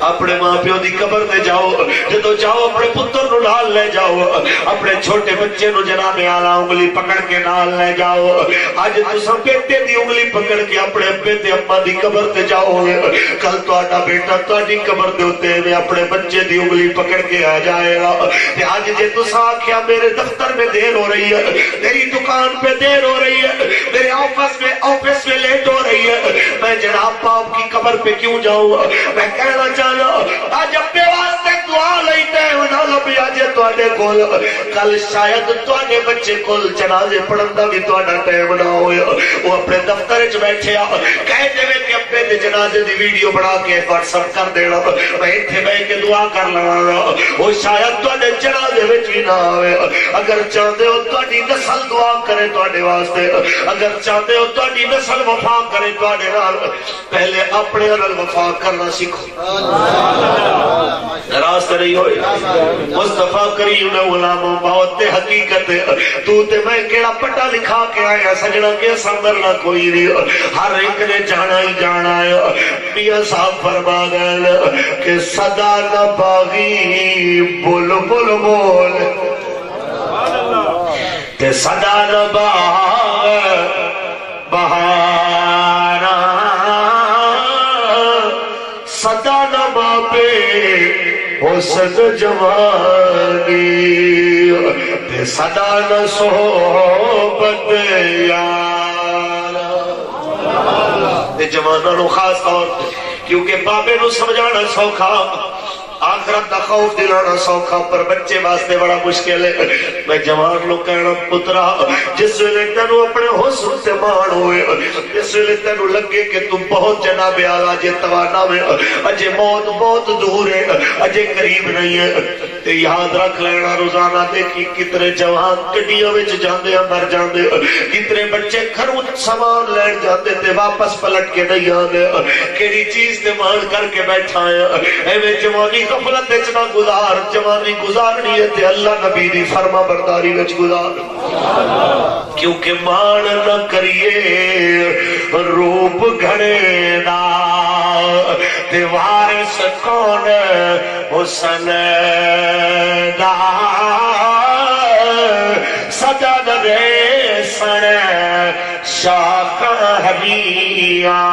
اپنے ماں پیو دی قبر تے جاؤ جدو جاؤ اپنے پتر نو نال لے جاؤ اپنے چھوٹے بچے نو جناب اعلیٰ انگلی پکڑ کے نال لے جاؤ آج تساں بیٹے دی انگلی پکڑ کے اپنے ابے تے اماں دی قبر تے جاؤ کل تہاڈا بیٹا تہاڈی قبر دے اوتے اپنے بچے دی انگلی پکڑ کے آ جائے گا تے آج جے تساں آکھیا میرے دفتر میں دیر ہو رہی ہے میری دکان پہ دیر ہو رہی ہے میرے آفس میں لیٹ ہو رہی ہے میں جناب باپ کی قبر پہ کیوں جاؤں میں کہنا چاہنا آج اپنے واسطے دعا لیتے ہیں انہاں لبیا جے تواڈے کول کل شاید تواڈے بچے کول جنازے پڑھن دا بھی تواڈا ٹائم نہ ہوئے وہ اپنے دفتر وچ بیٹھے آ کہہ دے کہ اپنے دے جنازے دی ویڈیو بنا کے واٹس ایپ کر دینا میں ایتھے بیٹھ کے دعا کر لواں وہ شاید تواڈے جنازے وچ ہی نہ آوے اگر چاہتے ہو تواڈی نسل دعا کرے تواڈے واسطے اگر چاہتے ہو تواڈی نسل وفا کرے تواڈے نال پہلے اپنے نال وفا کرنا سیکھو راست نہیں ہوئے مصطفیٰ کریم نے غلام بہت حقیقت تو تے میں کیڑا پٹا لکھا کے آیا سجنا کے سمر نہ کوئی نہیں ہر ایک نے جانا ہی جانا ہے میاں صاحب فرما گئے کہ صدا نہ باغی بول بول بول تے صدا نہ باغ بہارا صدا نہ باپے حسن جوانی تے صدا نہ صحبت یارا تے جوانوں نو خاص طور کیونکہ بابے نو سمجھانا سوکھا آخرت دا خوف دلانا سوکھا پر بچے واسطے بڑا مشکل ہے میں جوان لوگ کہنا پترا جس ویلے تینو اپنے حسن سے مان ہوئے جس ویلے تینو لگے کہ تم بہت جناب آلا جے توانا میں اجے موت بہت دور ہے اجے قریب نہیں ہے تے یاد رکھ لینا روزانہ دیکھی کتنے جوان کڈیاں وچ جاندے مر جاندے کتنے بچے گھروں سامان لین جاندے تے واپس پلٹ کے نہیں آندے کیڑی چیز تے مان کر کے بیٹھا ہے ایویں جوانی غفلت وچ نہ گزار جوانی گزارنی ہے تے اللہ نبی دی فرما برداری وچ گزار کیونکہ مان نہ کریے روپ گھڑے دا تے وارث کون حسن دا صدا دے سن شاق حبیاں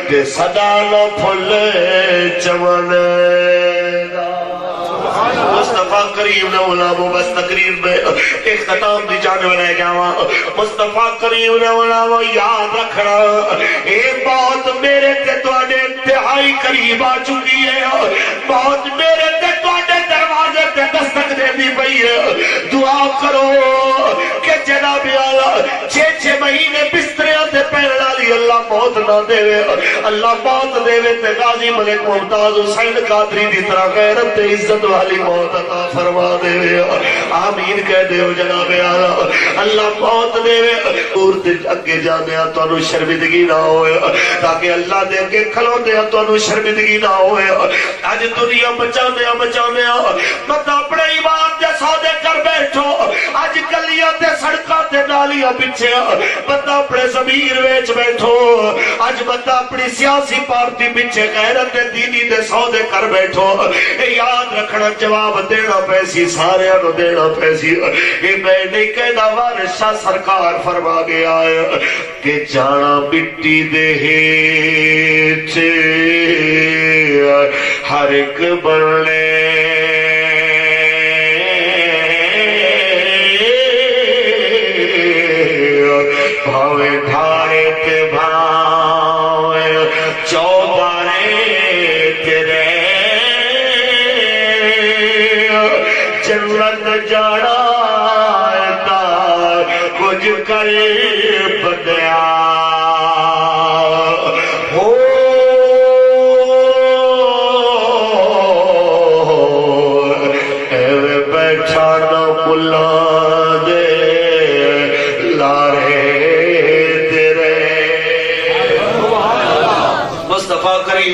تے صدا نہ پھل چمن مصطفیٰ کریم نے علماء بس تقریر میں اختتام دی جانب لے جاواں مصطفیٰ کریم نے علماء یاد رکھنا ایک بات میرے تے تواڈے انتہائی قریب آ چکی ہے بہت میرے تے تواڈے دروازے تے دستک دے دی پئی ہے دعا کرو کہ جناب اعلی 6 مہینے بستریاں تے پہنن والی اللہ موت نہ دے اللہ موت دے تے غازی ملک ممتاز حسین قادری دی طرح غیرت تے عزت والی موت عطا فرما دے آمین کہہ دیو جناب اعلی اللہ موت دے دور تے اگے جانے تانوں شرمندگی نہ ہوئے تاکہ اللہ دے اگے کھلوندے تانوں شرمندگی نہ ہوئے اج دنیا بچانے مت اپنے ایمان دے سودے کر بیٹھو اج گلیاں تے سڑکاں تے نالیاں پیچھے بندہ اپنے ضمیر وچ بیٹھو اج بندہ اپنی سیاسی پارٹی پیچھے غیرت دینی دے سودے کر بیٹھو اے یاد رکھنا جواب دینا پیسی سارے نو دینا پیسی اے میں نہیں کہنا وارث شاہ سرکار فرما گیا ہے کہ جانا مٹی دے ہیچ ہر ایک بڑھنے بھاوے دھارے تے بھاوے چودارے تیرے جنت جانا تا کچھ کر بدیا بیٹھا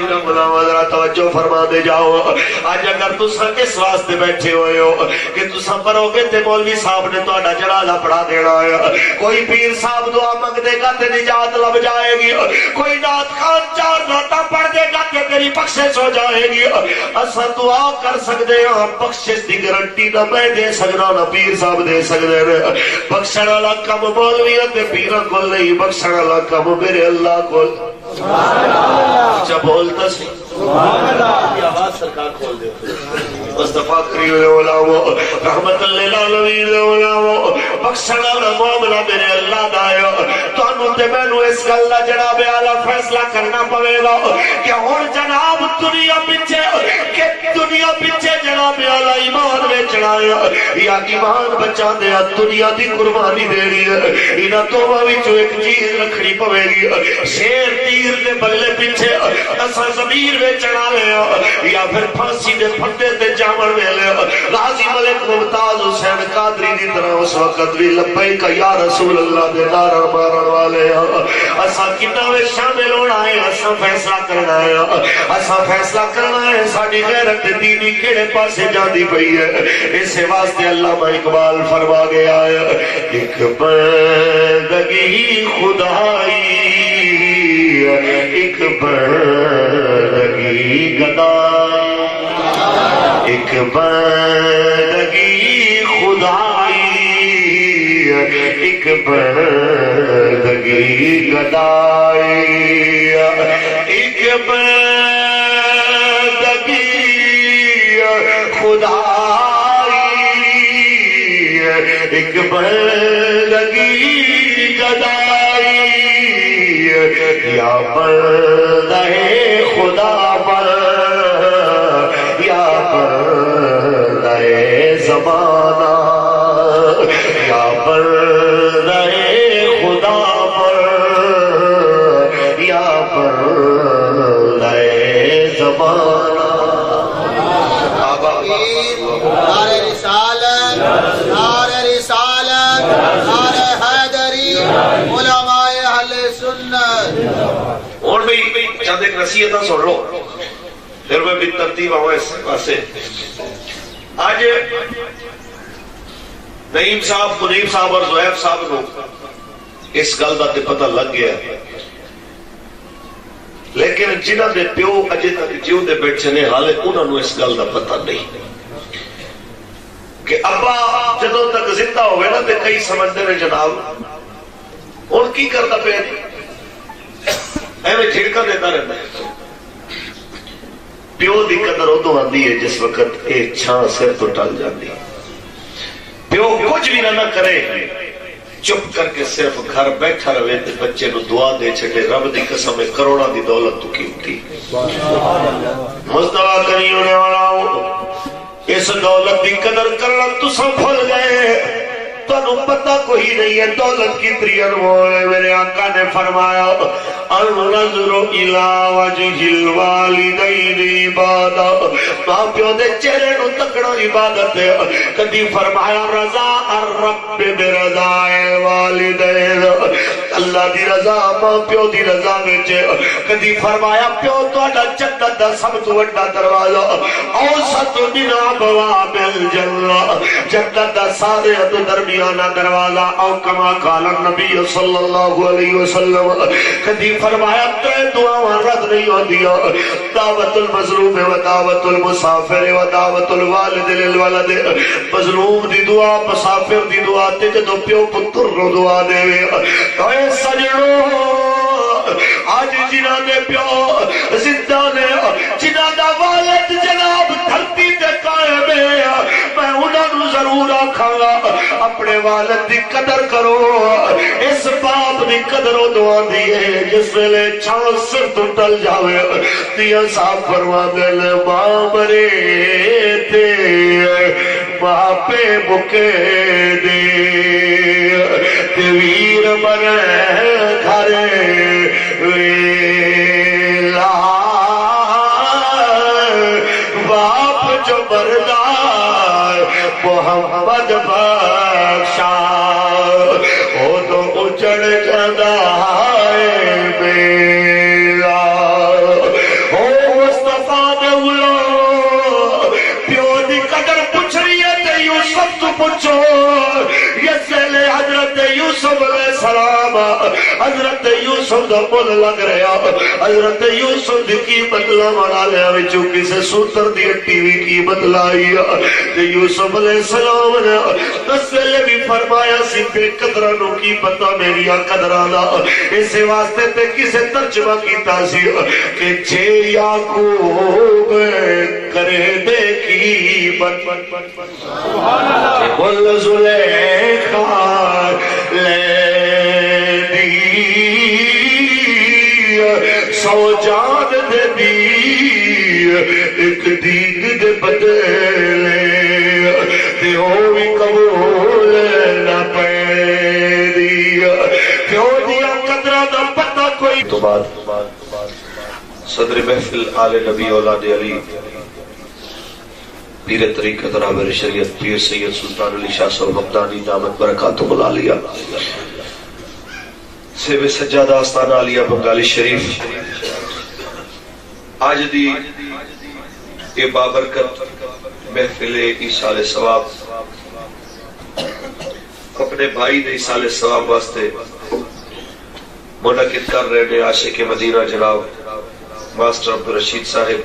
نہ ملا توجہ فرما دے جاؤ آج اگر تسا اس واسطے بیٹھے ہوئے ہو کہ تسا پڑھو گے تے مولوی صاحب نے تہاڈا جنازہ پڑھا دینا ہے کوئی پیر صاحب دعا منگ دے گا تے نجات لب جائے گی کوئی نعت خان 4 نعتاں پڑھ دے گا کہ تیری بخشش ہو جائے گی اسا دعا کر سکدے ہاں بخشش دی گارنٹی نہ میں دے سکدا نہ پیر صاحب دے سکدے نے بخشن والا کم مولویاں تے پیراں کول نہیں بخشن والا کم میرے اللہ کول سبحان اللہ اچھا بولتا سی سبحان اللہ یہ آواز سرکار کھول دے مصطفیٰ کریم علماء رحمت اللہ العالمین علماء بخشن والا معاملہ میرے اللہ دا ہے تانوں تے مینوں اس گل دا جناب اعلی فیصلہ کرنا پوے گا کہ ہن جناب دنیا پیچھے جناب اعلی ایمان ویچنا ہے یا ایمان بچا دے دنیا دی قربانی دینی ہے انہاں دونوں وچوں ایک چیز رکھنی پوے گی شیر تیر دے بلے پیچھے اساں ضمیر ویچنا لے یا پھر پھانسی دے پھندے تے جاون ویلے غازی ملک ممتاز حسین قادری دی طرح اس وقت بھی لبیک یا رسول اللہ دے نعرہ مارن والے اساں کتنا میں شامل ہونا ہے اساں فیصلہ کرنا ہے اساں فیصلہ کرنا ہے ساڈی غیرت دینی کیڑے پاسے جاندی پئی ہے اس واسطے علامہ اقبال فرما گیا ہے ایک بندگی خدائی ایک بندگی گدائی ایک بندگی خدائی ایک بندگی گدائی ایک بندگی خدائی ایک بندگی گدائی یا بندہ خدا پر یا بندہ زمانہ یا بندہ خدا پر یا بندہ زمانہ نعرہ رسالت نعرہ رسالت نعرہ حیدری علماء اہل سنت اور بھی چند ایک نصیحتاں سن لو پھر میں بھی ترتیب آؤں اس پاسے آج نعیم صاحب منیب صاحب اور زہیب صاحب کو اس گل دا تے پتہ لگ گیا لیکن جنہاں دے پیو اجے تک جیو دے بیٹھے نے حالے انہاں نو اس گل دا پتہ نہیں کہ ابا جدوں تک زندہ ہوئے نا تے کئی سمجھتے ہیں جناب اور کی کرتا پہ ایویں جھڑکا دیتا رہتا ہے پیو دی قدر ادو آتی ہے جس وقت ایک چھان سر تو ٹل جاتی پیو کچھ بھی نہ کرے چپ کر کے صرف گھر بیٹھا رہے تے بچے نو دعا دے چھٹے رب دی قسم ہے کروڑا دی دولت تو قیمتی مصطفیٰ کریم نے والا اس دولت دی قدر کرنا تساں بھول گئے تانوں پتہ کوئی نہیں ہے دولت کی ترین ہے میرے آقا نے فرمایا النظر الى وجه الوالدین عبادت ماں پیو دے چہرے نو تکڑا عبادت ہے کدی فرمایا رضا الرب برضا الوالدین اللہ دی رضا ماں پیو دی رضا وچ کدی فرمایا پیو تہاڈا جنت دا سب تو وڈا دروازہ اوسط من ابواب الجنہ جنت دا سارے تو درمیانہ دروازہ او کما قال النبی صلی اللہ علیہ وسلم کدی فرمایا ترے دعاواں رد نہیں ہوندیاں دعوت المظلوم و دعوت المسافر و دعوت الوالد للولد مظلوم دی دعا مسافر دی دعا تے جدوں پیو پتر نو دعا دے اے سجنوں آج جنہاں دے پیو زندہ نے جنہاں دا والد جناب دھرتی تے قائم ہے میں انہاں نو ضرور آکھاں گا اپنے والد دی قدر کرو اس باپ دی قدر ادو آندی ہے جس ویلے چھان سر تو ٹل جاوے دیا صاحب فرما دل ماں مرے تے باپے مکے دے ویر مرے گھرے ویلا باپ جو بردار محمد بخشا او تو اچڑ جاندہ ہے میرا او مصطفیٰ دولو پیو دی قدر پوچھ رہی ہے تے یوسف تو پوچھو یسل حضرت یوسف علیہ السلام حضرت یوسف دا پل لگ رہا حضرت یوسف دی قیمت لمنا لیا وچوں کسے سوتر دی اٹی وی قیمت لائی تے یوسف علیہ السلام نے دس ویلے بھی فرمایا سی بے قدرانو کی پتہ میری قدرانا اس واسطے تے کسے ترجمہ کیتا سی کہ چھے یعقوب کرے دے قیمت بول زلیخا لے دی سو جان دے دی ایک دین دے بدلے تے ہوئی قبول نہ پیدی کیوں دیا قدرہ دا پتہ کوئی تو بعد صدر محفل آل نبی اولاد علی پیر طریقت رہبر شریعت پیر سید سلطان علی شاہ صاحب مقدانی دامت برکاتہ العالیہ سے سجادہ آستانہ علیہ بنگالی شریف آج دی یہ بابرکت محفل ایصال ثواب اپنے بھائی دے ایصال ثواب واسطے منعقد کر رہے ہیں عاشق مدینہ جناب ماسٹر عبدالرشید صاحب،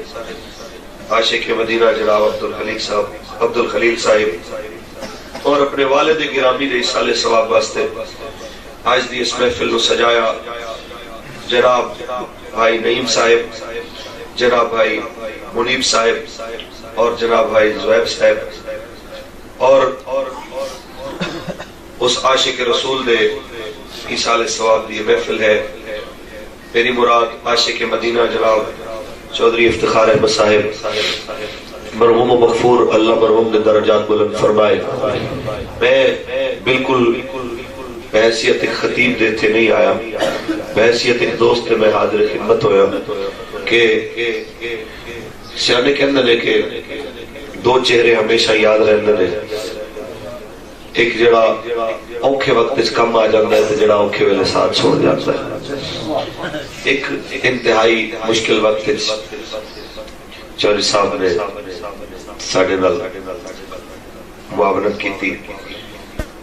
عاشق مدینہ جناب عبدالخلیل صاحب، اور اپنے والد گرامی دے ایصال ثواب واسطے آج دی اس محفل نو سجایا جناب بھائی نعیم صاحب، جناب بھائی منیب صاحب اور جناب بھائی زویب صاحب، اور اس عاشق رسول دے ایصال ثواب دی محفل ہے۔ میری مراد عاشق مدینہ جناب چودھری افتخار احمد صاحب مرحوم و مغفور، اللہ مرحوم نے درجات بلند فرمائے۔ میں بالکل بحیثیت ایک خطیب دیتے نہیں آیا، بحیثیت ایک دوست میں حاضر خدمت ہویا کہ سیانے کہنے لے کہ دو چہرے ہمیشہ یاد رہنے لے، ایک جڑا اوکھے وقت اس کم آ جاتا ہے تو جڑا اوکھے ویلے ساتھ چھوڑ جاتا ہے۔ ایک انتہائی مشکل وقت چودھری صاحب نے ساڑھے نال معاونت کی تھی،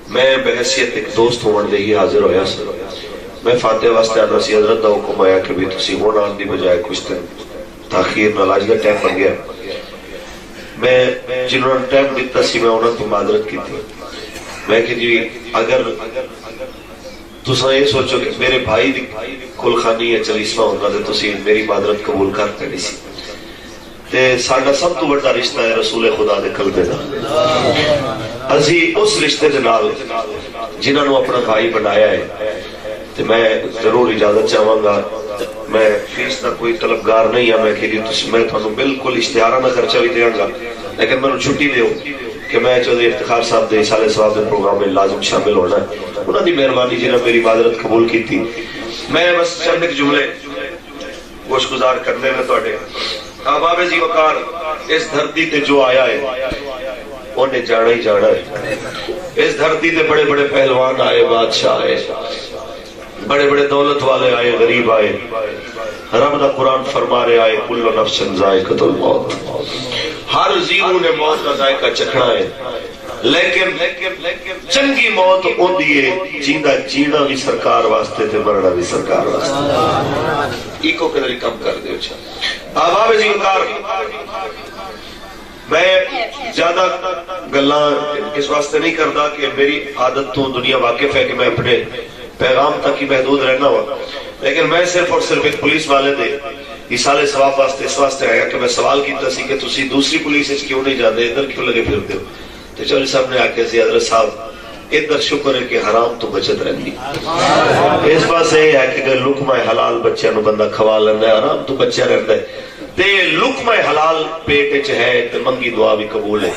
میں بحیثیت ایک دوست ہون دے ہی حاضر ہویا سر۔ میں فاتح واسطے آنا سی، حضرت دا حکم آیا کہ بھی تسی ہون آن دی بجائے کچھ دن تاخیر نالاج کا ٹائم بن گیا۔ میں جنہوں نے ٹائم دیتا سی میں انہوں نے معذرت کی تھی، میں کہ جی اگر تساں یہ سوچو کہ میرے بھائی دی کل خانی ہے چلیسواں ہونا دے تسی میری معذرت قبول کرتے نہیں سی، تے ساڈا سب تو بڑا رشتہ ہے رسول خدا دے قلبے دا۔ اسی اس رشتے دے نال جنہاں نو اپنا بھائی بنایا ہے، تے میں ضرور اجازت چاہوں گا، میں فیس دا کوئی طلبگار نہیں ہے، میں کہ میں تھانوں بالکل اشتہارانہ خرچہ بھی دیاں گا، لیکن میں چھٹی دیو کہ میں چودھری افتخار صاحب دے ایصال ثواب دے پروگرام میں لازم شامل ہونا ہے۔ انہوں دی مہربانی جنہاں میری معذرت قبول کی تھی، میں بس چند ایک جملے گوش گزار کرنے میں توڑے۔ احباب زی وقار، اس دھرتی تے جو آیا ہے انہیں جانا ہی جانا ہے۔ اس دھرتی تے بڑے بڑے پہلوان آئے، بادشاہ آئے، بڑے بڑے دولت والے آئے، غریب آئے، رب دا قرآن فرما رہے آئے کل نفس ذائقۃ الموت، ہر زیرو نے موت کا ذائقہ چکھنا ہے، لیکن چنگی موت ہوندی ہے جیندہ جینا بھی سرکار واسطے تے مرنا بھی سرکار واسطے۔ ایکو قدر کم کر دے اچھا احباب زی وقار، میں زیادہ گلاں اس واسطے نہیں کرتا کہ میری عادت تو دنیا واقف ہے کہ میں اپنے پیغام تک ہی محدود رہنا ہوا، لیکن میں صرف اور صرف ایک پولیس والے دے ایصال ثواب واسطے اس واسطے آیا کہ میں سوال کیتا سی کہ تسی دوسری پولیس اس کیوں نہیں جاندے، ادھر کیوں لگے پھرتے ہو؟ تو چودھری صاحب نے آکے سی حضرت صاحب ادھر شکر ہے کہ حرام تو بچت رہنی، اس پاس یہ ہے کہ اگر لقمہ حلال بچیاں نو بندہ کھوا لینا ہے، حرام تو بچہ رہتا ہے، تے لقمہ حلال پیٹ ہے تے منگی دعا بھی قبول ہے،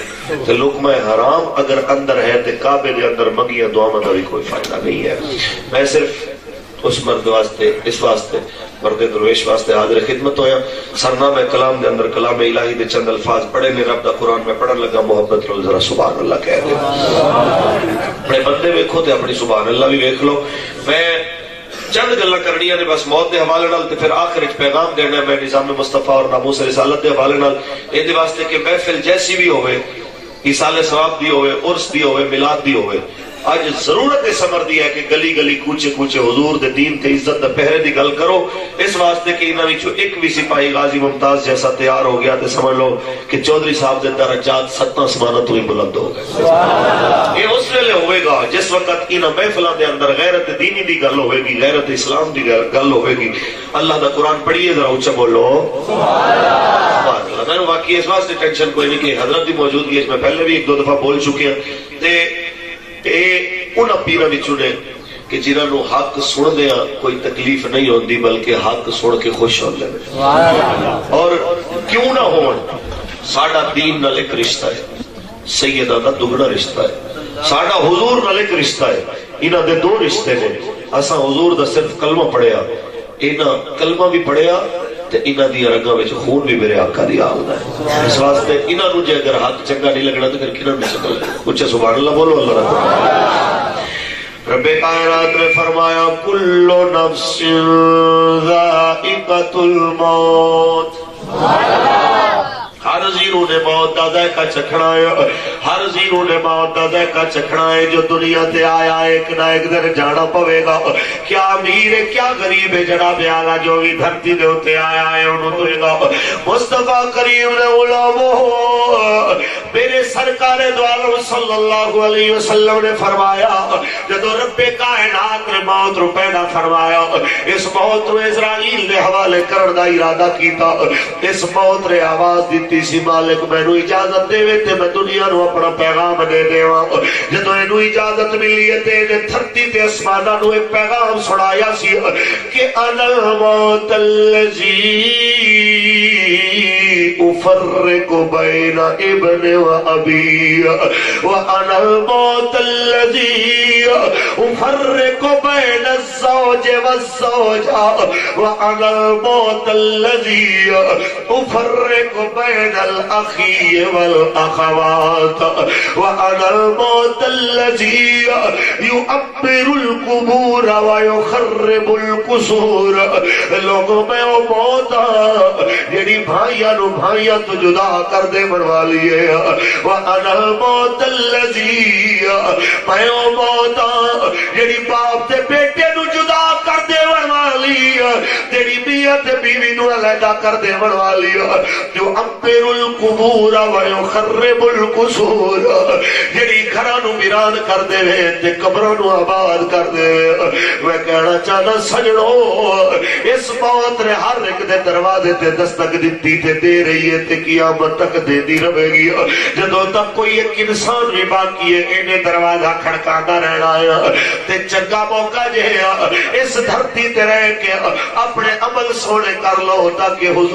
تے لقمہ حرام اگر اندر ہے تے کعبے دے اندر منگیاں دعا کا بھی کوئی فائدہ نہیں ہے۔ میں صرف اس مرد واسطے اس واسطے مرد درویش واسطے حاضر خدمت ہویا، سرنامہ کلام دے اندر کلام الہی دے چند الفاظ پڑھے نے، رب دا قرآن میں پڑھن لگا، محبت رو ذرا سبحان اللہ کہہ دے، بڑے بندے ویکھو تے اپنی سبحان اللہ بھی ویکھ لو۔ میں چند گلاں کرنیاں نے بس موت دے حوالے نال، تے پھر آخر وچ پیغام دینا ہے میں نظام مصطفیٰ اور ناموس رسالت دے حوالے نال، اے دے واسطے کہ محفل جیسی بھی ہوئے، ایصال ثواب دی ہوئے، عرس دی ہوئے، میلاد دی ہوئے، آج ضرورت اس امر دی ہے کہ گلی گلی کوچے کوچے حضور دے دین تے عزت دے پہرے دی گل کرو، اس واسطے کہ انہاں وچوں ایک بھی سپاہی غازی ممتاز جیسا تیار ہو گیا تے سمجھ لو کہ چودھری صاحب دے درجات 7 آسمانوں تو ہی بلند ہو گئے۔ یہ اس ویلے ہوئے گا جس وقت انہاں محفلاں دے اندر غیرت دینی دی گل ہوئے گی، غیرت اسلام دی گل ہوئے گی۔ اللہ دا قرآن پڑھیے ذرا اونچا بولو سبحان اللہ۔ میں واقعی اس واسطے ٹینشن کوئی نہیں کہ حضرت دی موجودگی میں پہلے بھی ایک دو دفعہ بول چکے ہیں، تے اے انہاں پیراں وچوں نے کہ جنہاں نو حق سن دیا کوئی تکلیف نہیں ہوندی بلکہ حق سن کے خوش ہوندے اور کیوں نہ ہون، ساڈا دین نال ایک رشتہ ہے، سیدہ دا دگنا رشتہ ہے، ساڈا حضور نال ایک رشتہ ہے، انہاں دے دو رشتے نے۔ اساں حضور دا صرف کلمہ پڑھیا، انہاں کلمہ بھی پڑھیا تے انہاں دی رگاں وچ خون بھی میرے آقا دی آوندا ہے. اس واسطے انہاں نوں جے اگر حق چنگا نہیں لگنا تے پھر کناں نوں چنگا لگنا. اچھا سبحان اللہ بولو اللہ رب. رب کائنات نے فرمایا کل نفس ذائقۃ الموت. ہر زیرو نے موت دا ذائقہ چکھنا ہے. ہر زیرو نے موت دا ذائقہ چکھنا ہے. جو دنیا تے آیا ایک نہ ایک دن جانا پوے گا. کیا امیر ہے کیا غریب ہے جناب اعلیٰ جو بھی دھرتی دے اوتے آیا ہے انہوں دے گا. مصطفیٰ کریم نے علماء میرے سرکار دو عالم صلی اللہ علیہ وسلم نے فرمایا جدو رب کائنات نے موت رو پیدا فرمایا اس موت رو اسرائیل نے حوالے کرن دا ارادہ کیتا. اس موت نے آواز دیتی سی مالک مینو اجازت دے وے تے میں دنیا نو اپنا پیغام دے دیواں. جدو اینو اجازت ملی ہے تے نے دھرتی تے اسماناں نو ایک پیغام سنایا سی کہ انا الموت الذی افرق بین ابن و ابی وانا الموت الذی افرق بین الزوج والزوجہ وانا الموت الذی افرق بین الاخی والاخوات وانا الموت الذی یعبر القبور ویخرب القصور. لوگوں میں وہ موت جیڑی بھائیاں نو بھائیاں تو جدا کر دے بنوالی ہے. وانا الموت الذی میں وہ موت جیڑی باپ تے بیٹے نو جدا کر دے بنوالی ہے. جیڑی میاں تے بیوی نو علیحدہ کر دے بنوالی ہے. جو امپر القبور ویخرب القصور جیڑی گھراں نو ویران کر دے تے قبراں نو آباد کر دے. میں کہنا چاہنا سجنو اس موت نے ہر ایک دے دروازے تے دستک دیتی تے دے رہی ہے تے قیامت تک دے دی رہے گی. جدوں تک کوئی ایک انسان بھی باقی ہے انہیں دروازہ کھڑکاتا رہنا ہے تے چنگا موقع جے اس دھرتی تے رہ کے اپنے عمل سونے کر لو تاکہ حضور